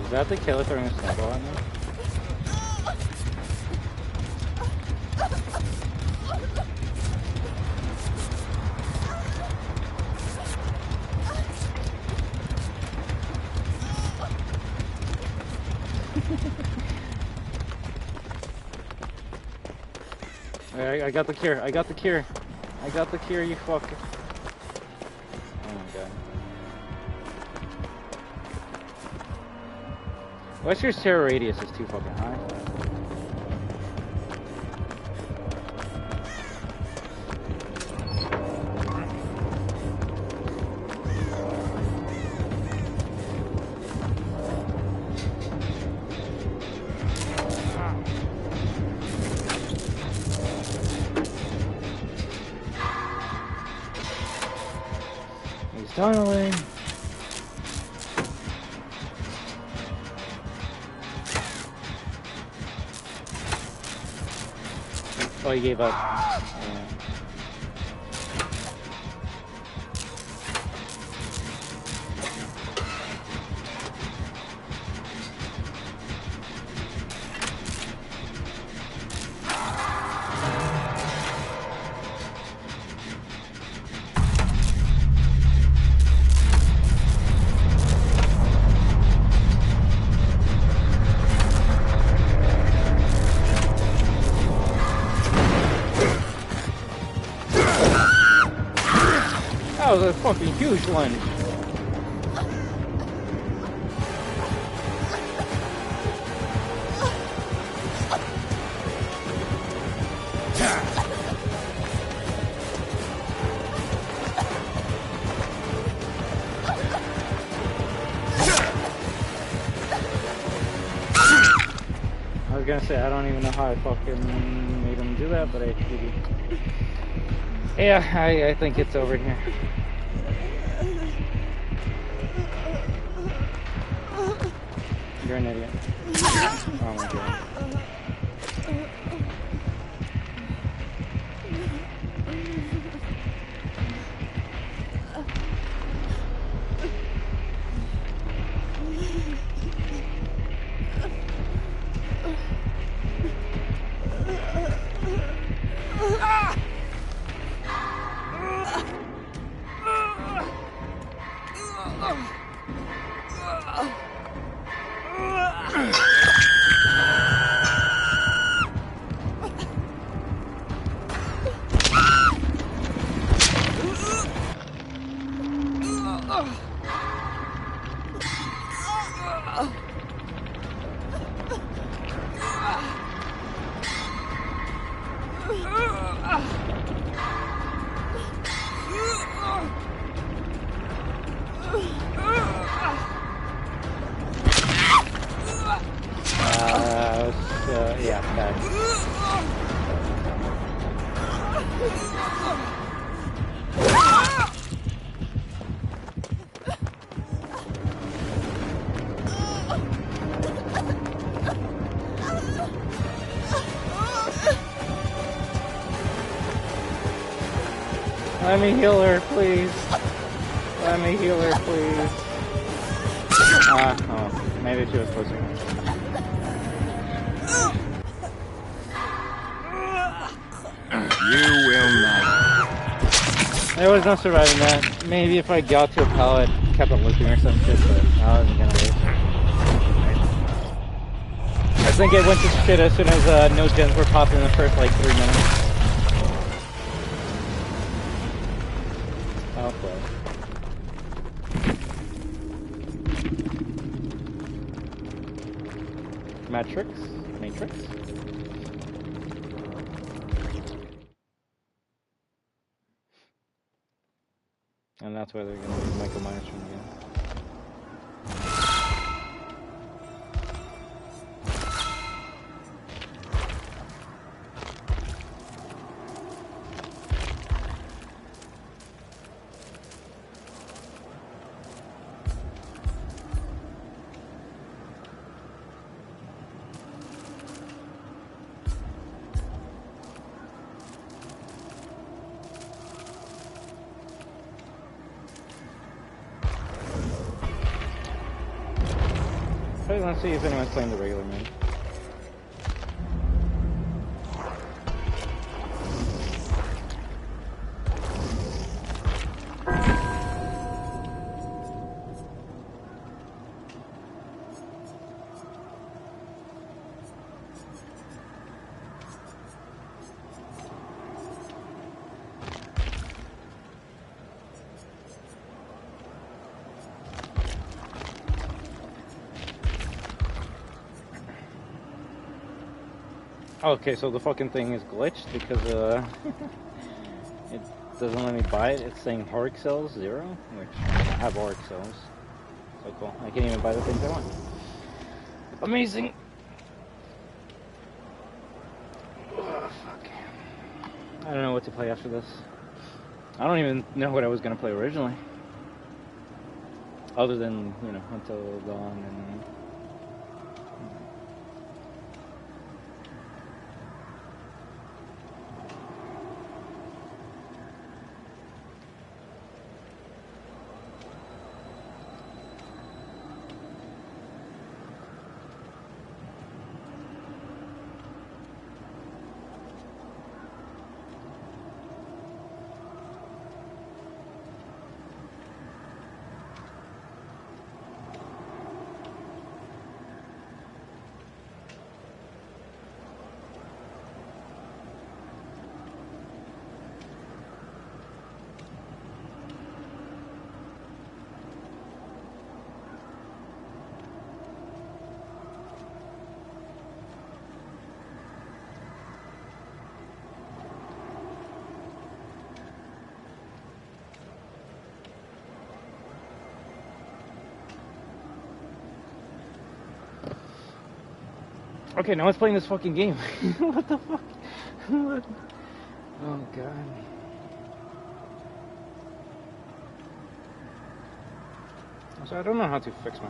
Is that the killer throwing a snowball at me? I got the cure. I got the cure. I got the cure, you fucker. Oh my god. What's your terror radius is too fucking high. He's tunneling. Oh, he gave up. Yeah. That was a fucking huge one. I was gonna say, I don't even know how I fucking made him do that, but I did. Yeah, I think it's over here. You're an idiot. Oh my god. Yeah, bad. Let me heal her, please. Let me heal her, please. Oh, maybe she was close enough. You will not. There was no surviving that. Maybe if I got to a pallet, kept on looping or some shit, but I wasn't gonna wait. I think it went to shit as soon as no gens were popping in the first like 3 minutes. Oh, boy. Matrix? And that's why they're going to be Michael Myers from again. Let's see if anyone's playing the regular mode. Okay, so the fucking thing is glitched because it doesn't let me buy it. It's saying Horic cells 0, which I have Horic cells. So cool. I can't even buy the things I want. Amazing. Oh, fuck. I don't know what to play after this. I don't even know what I was gonna play originally. Other than, you know, Until Dawn and... Okay, now it's playing this fucking game. What the fuck? What? Oh god. So I don't know how to fix my...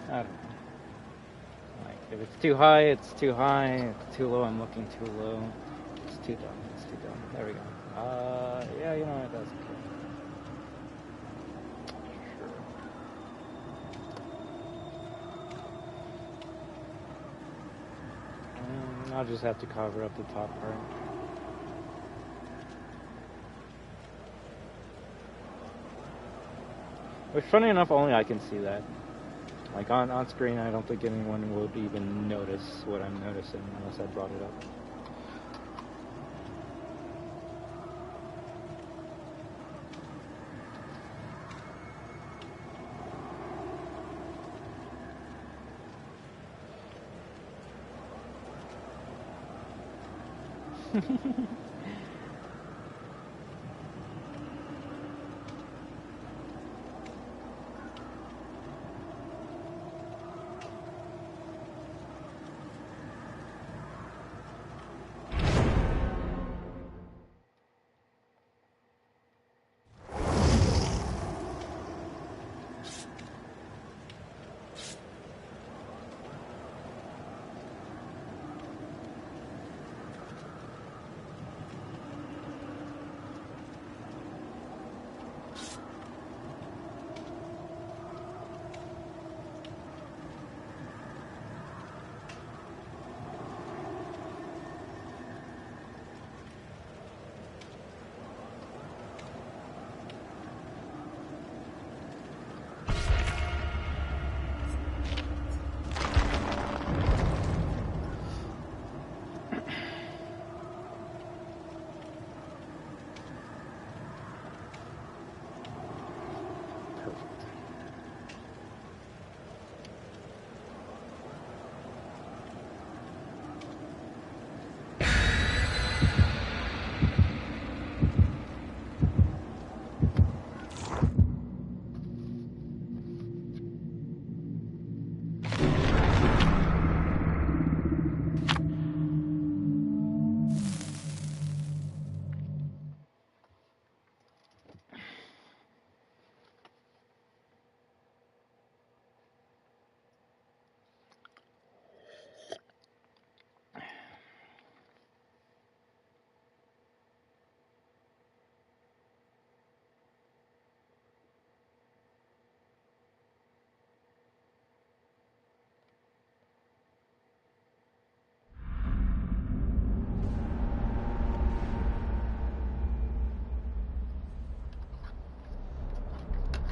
I don't know. Like, if it's too high, it's too high. If it's too low, I'm looking too low. It's too dumb. It's too dumb. There we go. Yeah, you know what? That's okay. I'll just have to cover up the top part. Which, funny enough, only I can see that. Like, on screen, I don't think anyone would even notice what I'm noticing unless I brought it up.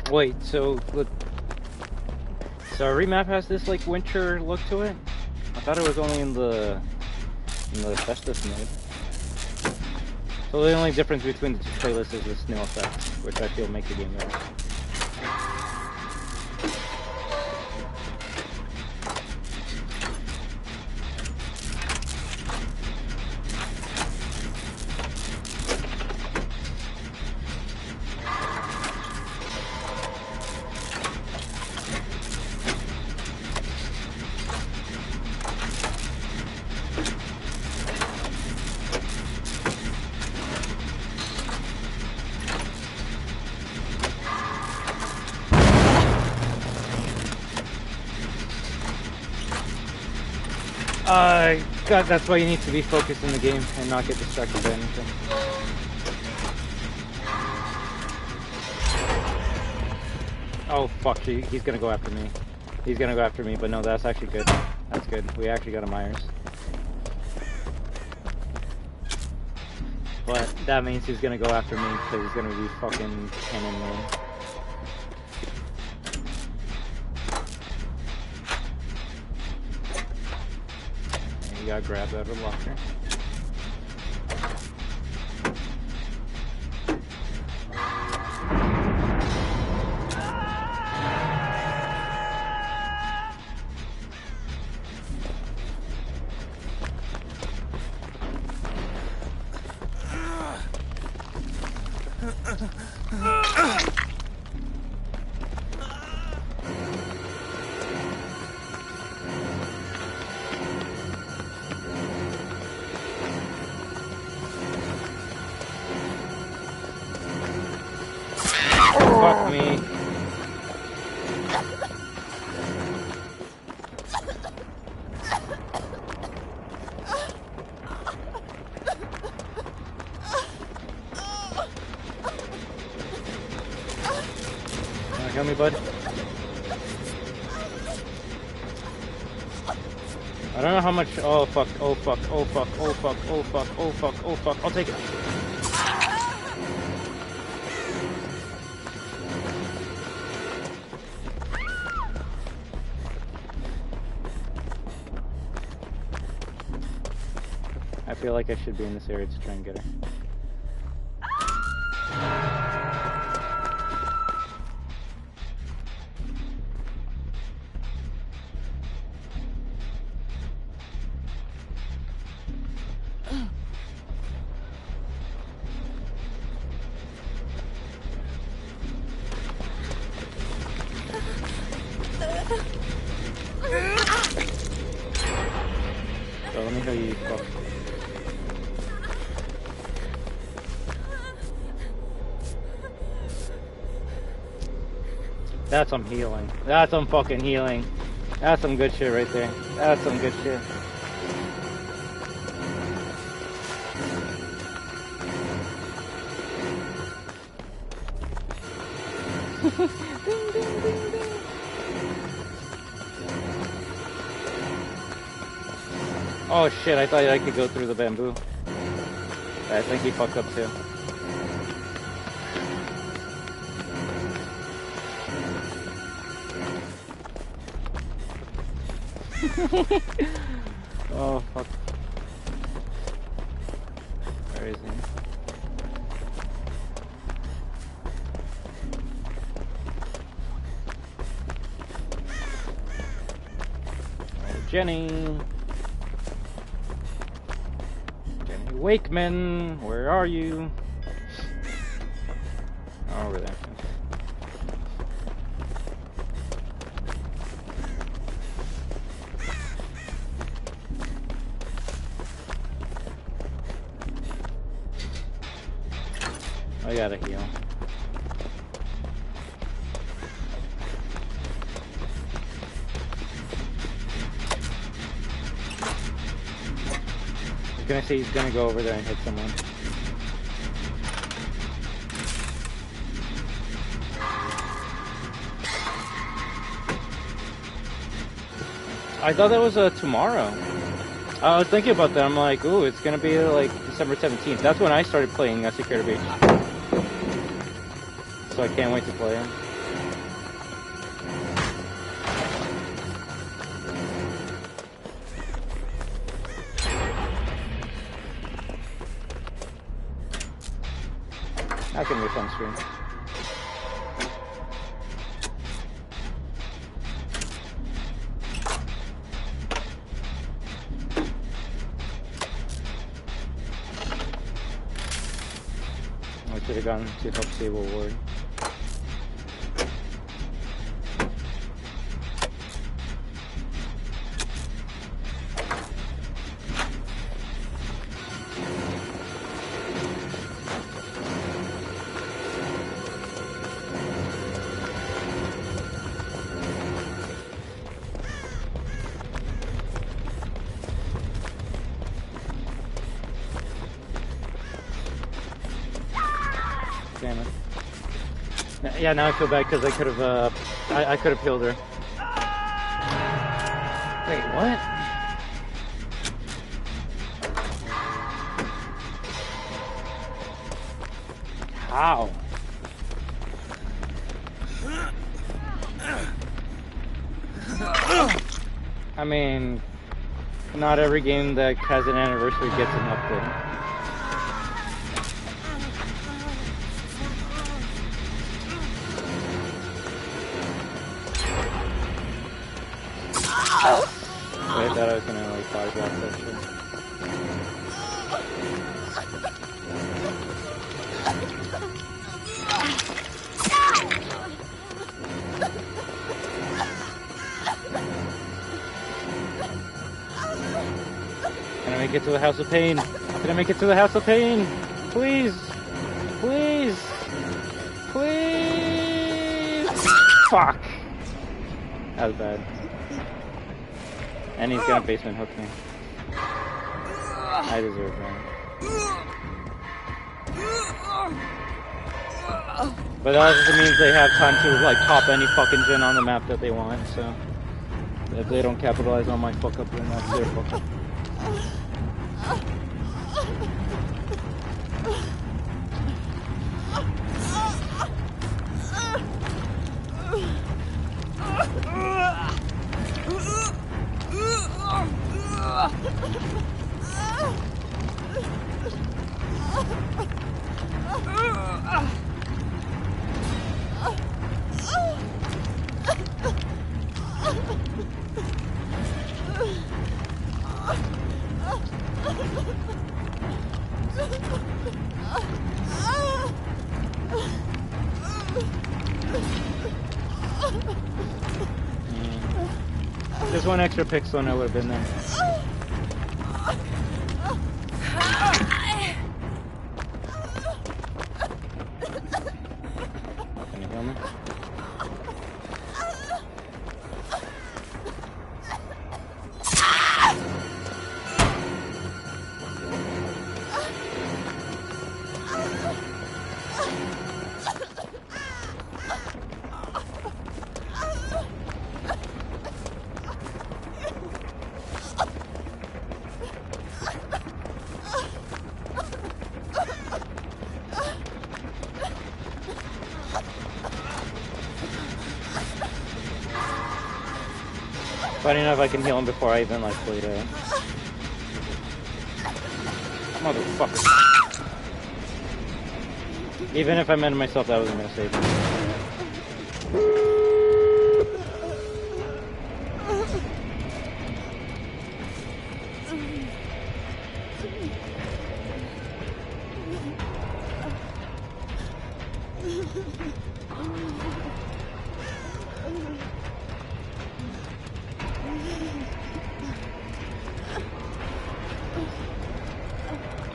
Wait, so look, so our remap has this like winter look to it? I thought it was only in the Festus mode. So the only difference between the two playlists is the snow effect, which I feel make the game better. God, that's why you need to be focused in the game and not get distracted by anything. Oh fuck, he's gonna go after me. He's gonna go after me, but no, that's actually good. That's good. We actually got a Myers. But that means he's gonna go after me because he's gonna be fucking cannon me. You gotta grab that locker. Fuck me. Wanna kill me, bud? I don't know how much. Oh fuck, oh fuck, oh fuck, oh fuck, oh fuck, oh fuck, oh fuck. I'll take it. I feel like I should be in this area to try and get her. So let me heal you. Fuck. That's some healing. That's some fucking healing. That's some good shit right there. That's some good shit. Ding, ding, ding, ding. Oh shit, I thought I could go through the bamboo. I think he fucked up too. Oh fuck. Where is he? Oh, Jenny. Jenny Wakeman, where are you? Oh, over there. I gotta heal. I was gonna say he's gonna go over there and hit someone. I thought that was tomorrow. I was thinking about that. I'm like, ooh, it's gonna be like December 17th. That's when I started playing Security Beach. So I can't wait to play it. That's gonna be a fun stream. I should have gone to help Sable Ward. Damn it. Yeah, now I feel bad because I could have, I could have killed her. Wait, what? How? I mean, not every game that has an anniversary gets an update. I thought I was gonna like fire block that shit. Can I make it to the House of Pain? Can I make it to the House of Pain? Please! Please! Please! Fuck! That was bad. And he's gonna basement hook me. I deserve that. But that also means they have time to like top any fucking gen on the map that they want, so if they don't capitalize on my fuck up, then that's their fuck up. Just one extra pixel and I would have been there. Can you heal me? Funny enough, I can heal him before I even like bleed out. Motherfucker. Even if I meant to myself, that wasn't gonna save me.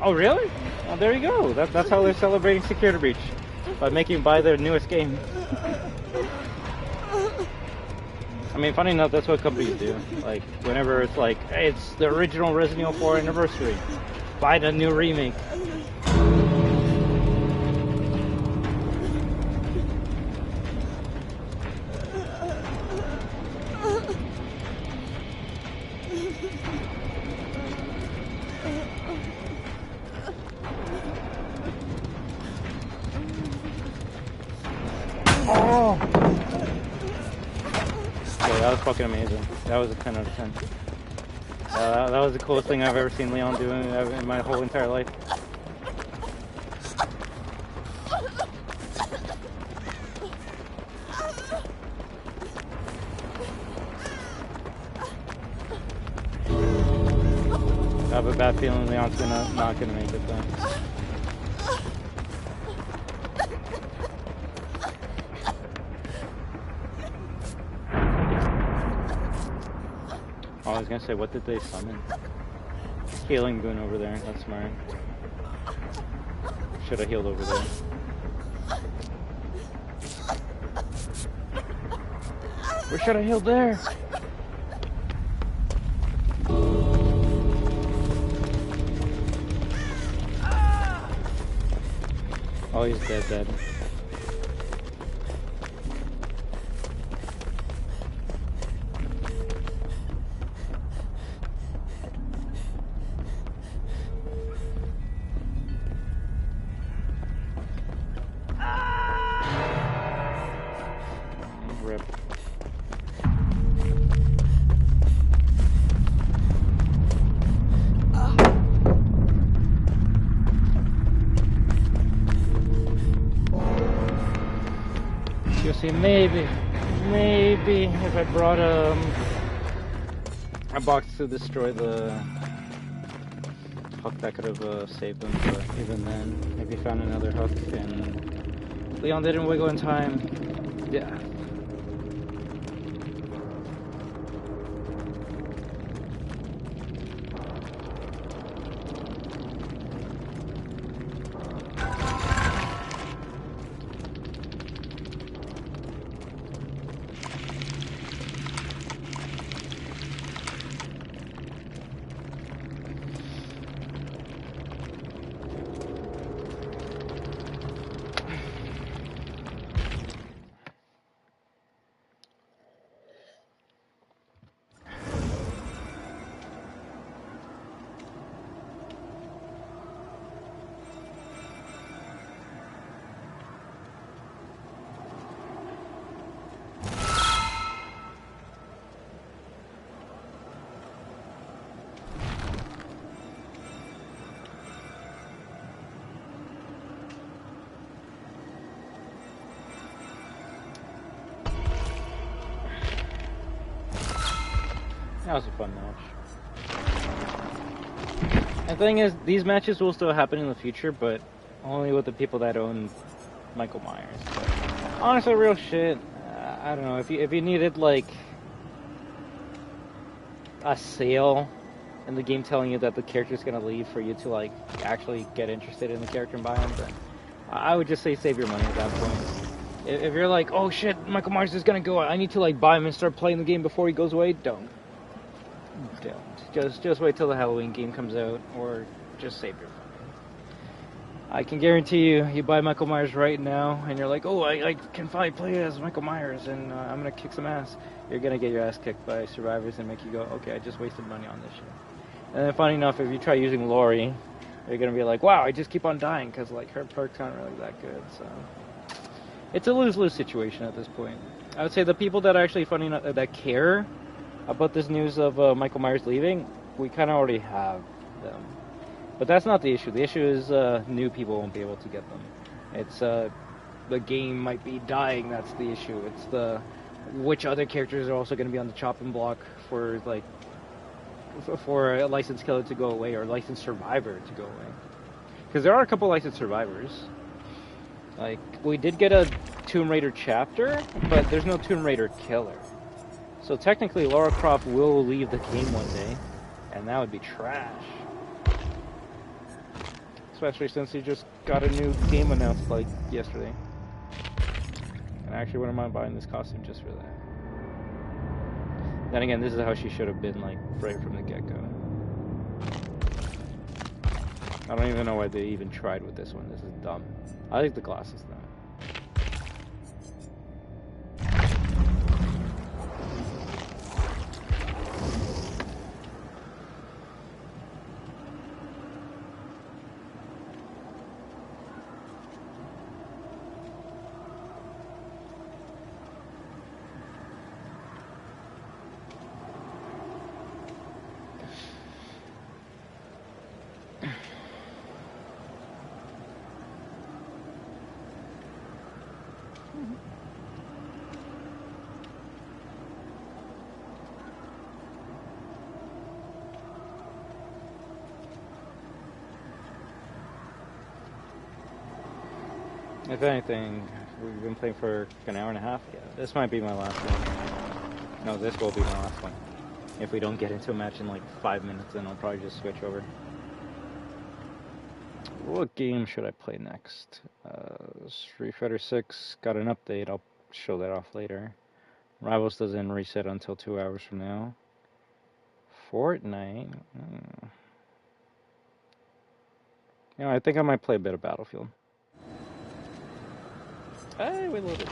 Oh really? Oh, there you go. That's how they're celebrating Security Breach. By making you buy their newest game. I mean, funny enough, that's what companies do. Like, whenever it's like, hey, it's the original Resident Evil 4 anniversary. Buy the new remake. Oh! Okay, that was fucking amazing. That was a 10 out of 10. That was the coolest thing I've ever seen Leon do in my whole entire life. I have a bad feeling Leon's not gonna make it though. I was gonna say, what did they summon? Healing Boon over there, that's smart. Should have healed over there. Where should I heal there? Oh, he's dead. Rip. You'll see, maybe if I brought a box to destroy the hook, that could have saved them. But even then, maybe found another hook, and Leon didn't wiggle in time. Yeah. That was a fun match. The thing is, these matches will still happen in the future, but only with the people that own Michael Myers. But honestly, real shit. I don't know, if you needed like a sale in the game telling you that the character's gonna leave for you to like actually get interested in the character and buy him, then I would just say save your money at that point. If you're like, oh shit, Michael Myers is gonna go, I need to like buy him and start playing the game before he goes away, don't. Just wait till the Halloween game comes out, or just save your money. I can guarantee you buy Michael Myers right now, and you're like, oh, I can finally play as Michael Myers, and I'm gonna kick some ass. You're gonna get your ass kicked by survivors and make you go, okay, I just wasted money on this shit. And then funny enough, if you try using Lori, you're gonna be like, wow, I just keep on dying, because like her perks aren't really that good, so... It's a lose-lose situation at this point. I would say the people that are actually funny enough, that care about this news of Michael Myers leaving, we kind of already have them. But that's not the issue. The issue is new people won't be able to get them. It's the game might be dying. That's the issue. It's the which other characters are also going to be on the chopping block for like for a licensed killer to go away or a licensed survivor to go away. Because there are a couple licensed survivors. Like we did get a Tomb Raider chapter, but there's no Tomb Raider killer. So technically, Lara Croft will leave the game one day, and that would be trash. Especially since he just got a new game announced like yesterday. And I actually wouldn't mind buying this costume just for that. Then again, this is how she should have been like right from the get-go. I don't even know why they even tried with this one. This is dumb. I like the glasses though. If anything, we've been playing for an hour and a half. Yeah, this might be my last one. No, this will be my last one. If we don't get into a match in like 5 minutes, then I'll probably just switch over. What game should I play next? Street Fighter 6 got an update. I'll show that off later. Rivals doesn't reset until 2 hours from now. Fortnite. You know, I think I might play a bit of Battlefield. Hey, we loaded.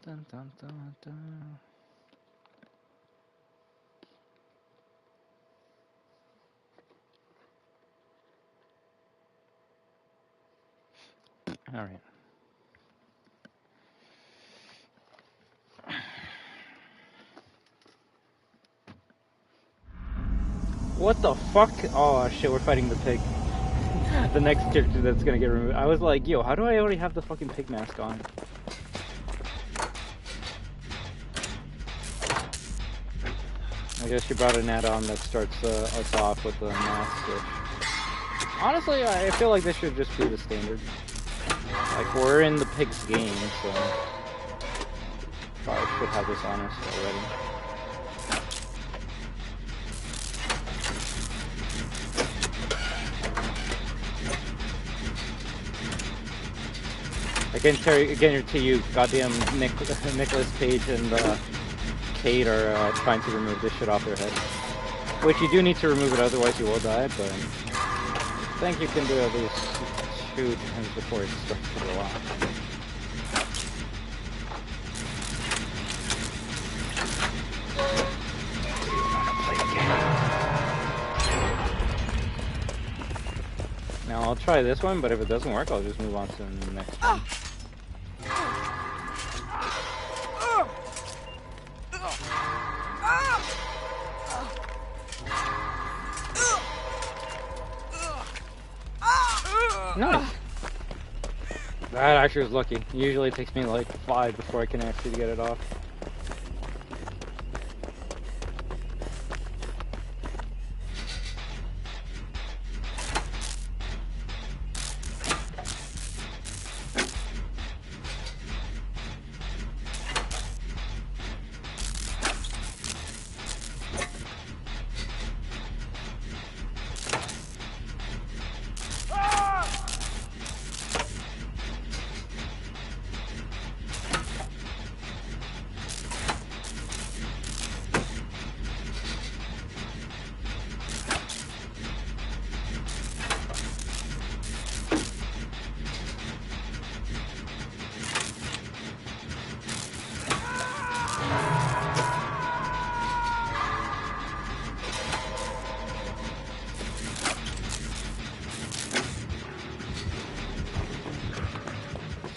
Dun, dun, dun, dun. All right. What the fuck? Oh shit, we're fighting the pig. The next character that's gonna get removed. I was like, yo, how do I already have the fucking pig mask on? I guess you brought an add-on that starts us off with the mask switch. Honestly, I feel like this should just be the standard. Like, we're in the pig's game, so... probably should have this on us already. Again, to you, goddamn Nicholas Page and Kate are trying to remove this shit off their head. Which you do need to remove it, otherwise you will die, but I think you can do at least 2 times before it starts to go off. Now I'll try this one, but if it doesn't work, I'll just move on to the next one. Nice. That actually was lucky. Usually it takes me like 5 before I can actually get it off.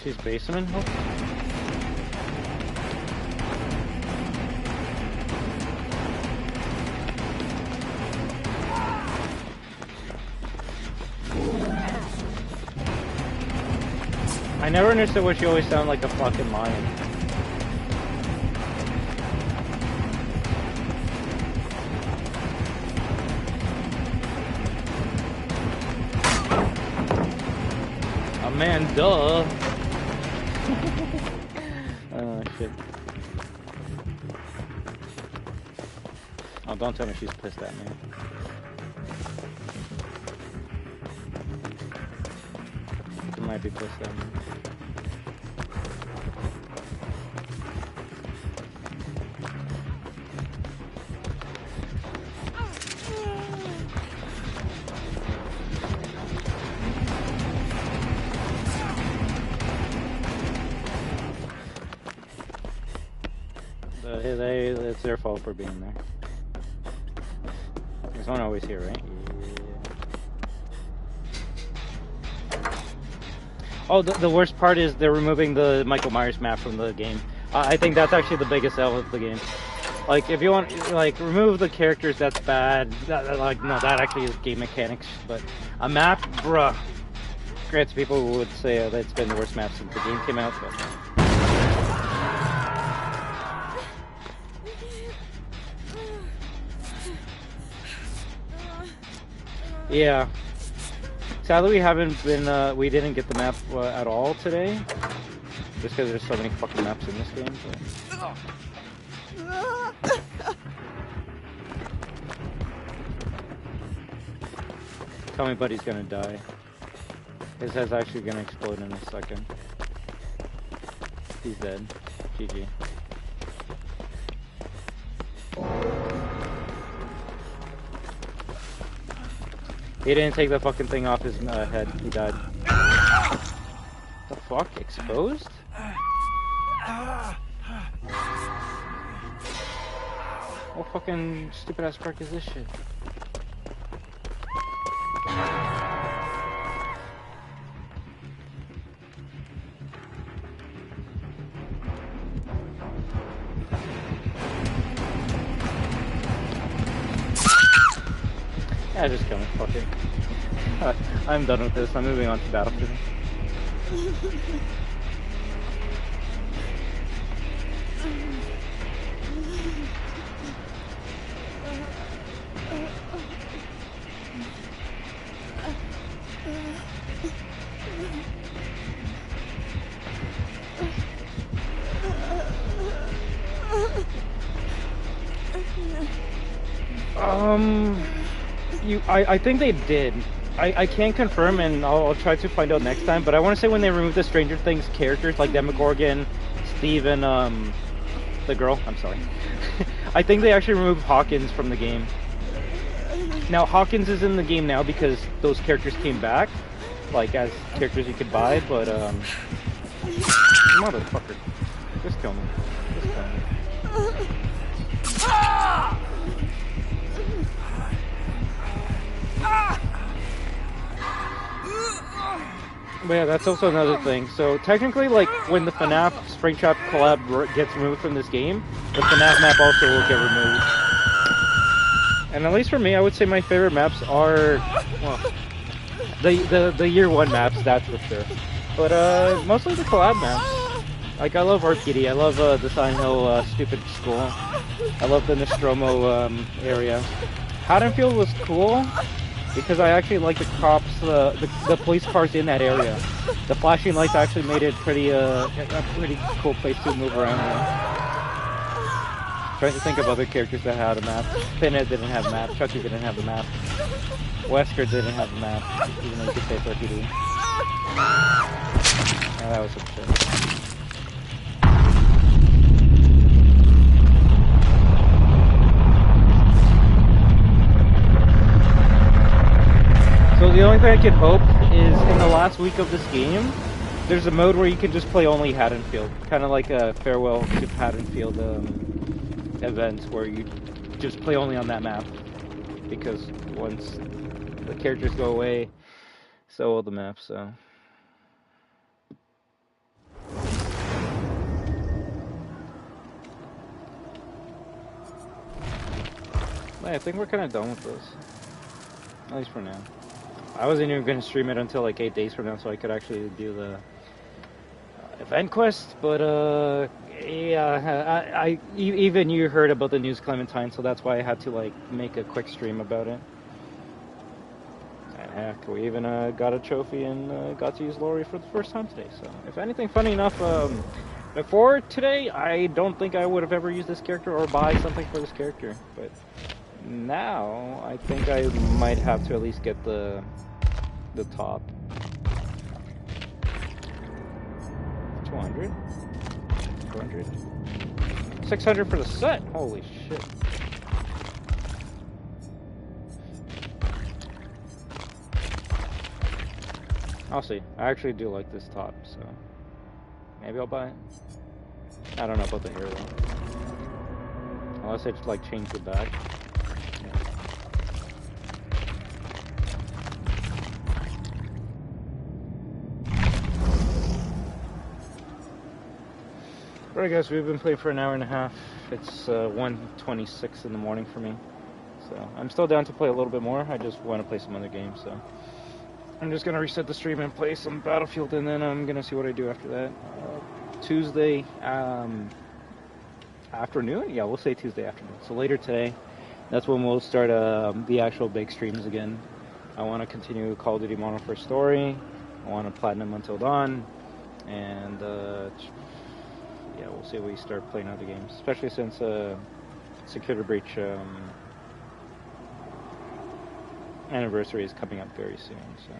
She's basement. I never understood why she always sounded like a fucking lion. Amanda. Oh shit. Oh, don't tell me she's pissed at me. She might be pissed at me. It's their fault for being there. There's one always here, right? Yeah. Oh, the worst part is they're removing the Michael Myers map from the game. I think that's actually the biggest L of the game. Like, if you want, like, remove the characters, that's bad. No, that actually is game mechanics. But a map, bruh. Granted, people would say that it's been the worst map since the game came out, but... Yeah. Sadly, we didn't get the map at all today. Just because there's so many fucking maps in this game. But... Tell me Buddy's gonna die. His head's actually gonna explode in a second. He's dead. GG. He didn't take the fucking thing off his head. He died. The fuck? Exposed? What fucking stupid ass perk is this shit? Yeah, just kill me. Fuck it. I'm done with this. I'm moving on to Battlefield. I think they did. I can't confirm, and I'll try to find out next time. But I want to say when they removed the Stranger Things characters like Demogorgon, Steve, and the girl. I'm sorry. I think they actually removed Hawkins from the game. Now Hawkins is in the game now because those characters came back, like as characters you could buy. But motherfucker, just kill me. Just kill me. But yeah, that's also another thing. So technically, like when the FNAF Springtrap collab gets removed from this game, the FNAF map also will get removed. And at least for me, I would say my favorite maps are, well, the year one maps, that's for sure. But mostly the collab maps. Like I love RPD, I love the Silent Hill stupid school. I love the Nostromo area. Haddonfield was cool because I actually like the cops, the police cars in that area. The flashing lights actually made it pretty a pretty cool place to move around in. Trying to think of other characters that had a map. Pinhead didn't have a map. Chucky didn't have a map. Wesker didn't have a map, even though you could say it's RPD. Yeah, that was some shit. So the only thing I could hope is in the last week of this game, there's a mode where you can just play only Haddonfield. Kind of like a farewell to Haddonfield event where you just play only on that map. Because once the characters go away, so will the map, so. I think we're kind of done with this. At least for now. I wasn't even going to stream it until like 8 days from now so I could actually do the event quest, but yeah, I even you heard about the news Clementine, so that's why I had to like make a quick stream about it. And heck, we even got a trophy and got to use Lori for the first time today, so if anything, funny enough, before today, I don't think I would have ever used this character or buy something for this character, but now I think I might have to at least get the top. 200? 200? 600 for the set? Holy shit. I'll see. I actually do like this top, so maybe I'll buy it. I don't know about the hair though. Unless I just like change the back. Alright guys, we've been playing for an hour and a half. It's 1:26 in the morning for me. So I'm still down to play a little bit more. I just want to play some other games, so I'm just gonna reset the stream and play some Battlefield, and then I'm gonna see what I do after that. Tuesday afternoon? Yeah, we'll say Tuesday afternoon. So later today, that's when we'll start the actual big streams again. I want to continue Call of Duty Modern Warfare Story. I want to Platinum Until Dawn, and yeah, we'll see if we start playing other games, especially since Security Breach anniversary is coming up very soon, so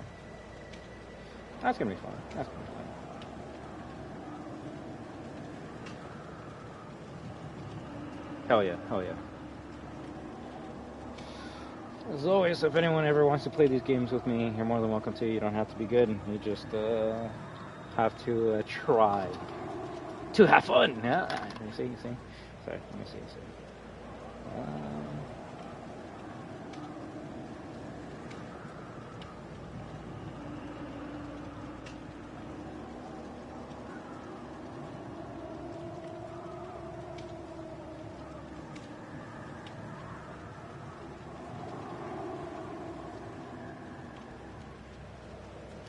that's gonna be fun. That's gonna be fun. Hell yeah, hell yeah. As always, if anyone ever wants to play these games with me, you're more than welcome to. You don't have to be good. You just have to try to have fun. Yeah. Let me see. Sorry. Let me see.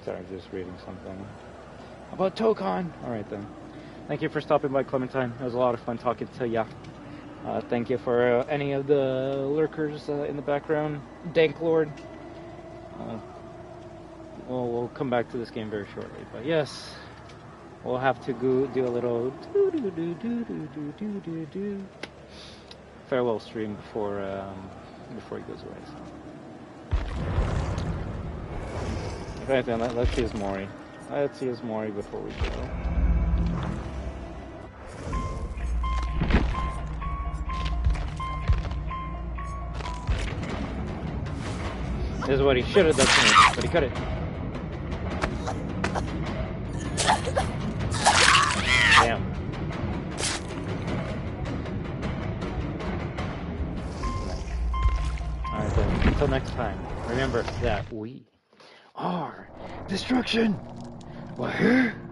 Sorry, I'm just reading something about Tokon. Alright then. Thank you for stopping by, Clementine. It was a lot of fun talking to ya. Thank you for any of the lurkers in the background. Dank Lord. We'll come back to this game very shortly. But yes, we'll have to go do a little farewell stream before he goes away. So. Right then, let's see his Mori. Let's see his Mori before we go. This is what he should have done to me, but he couldn't. Damn. Alright then, until next time, remember that we are destruction! WAHOO!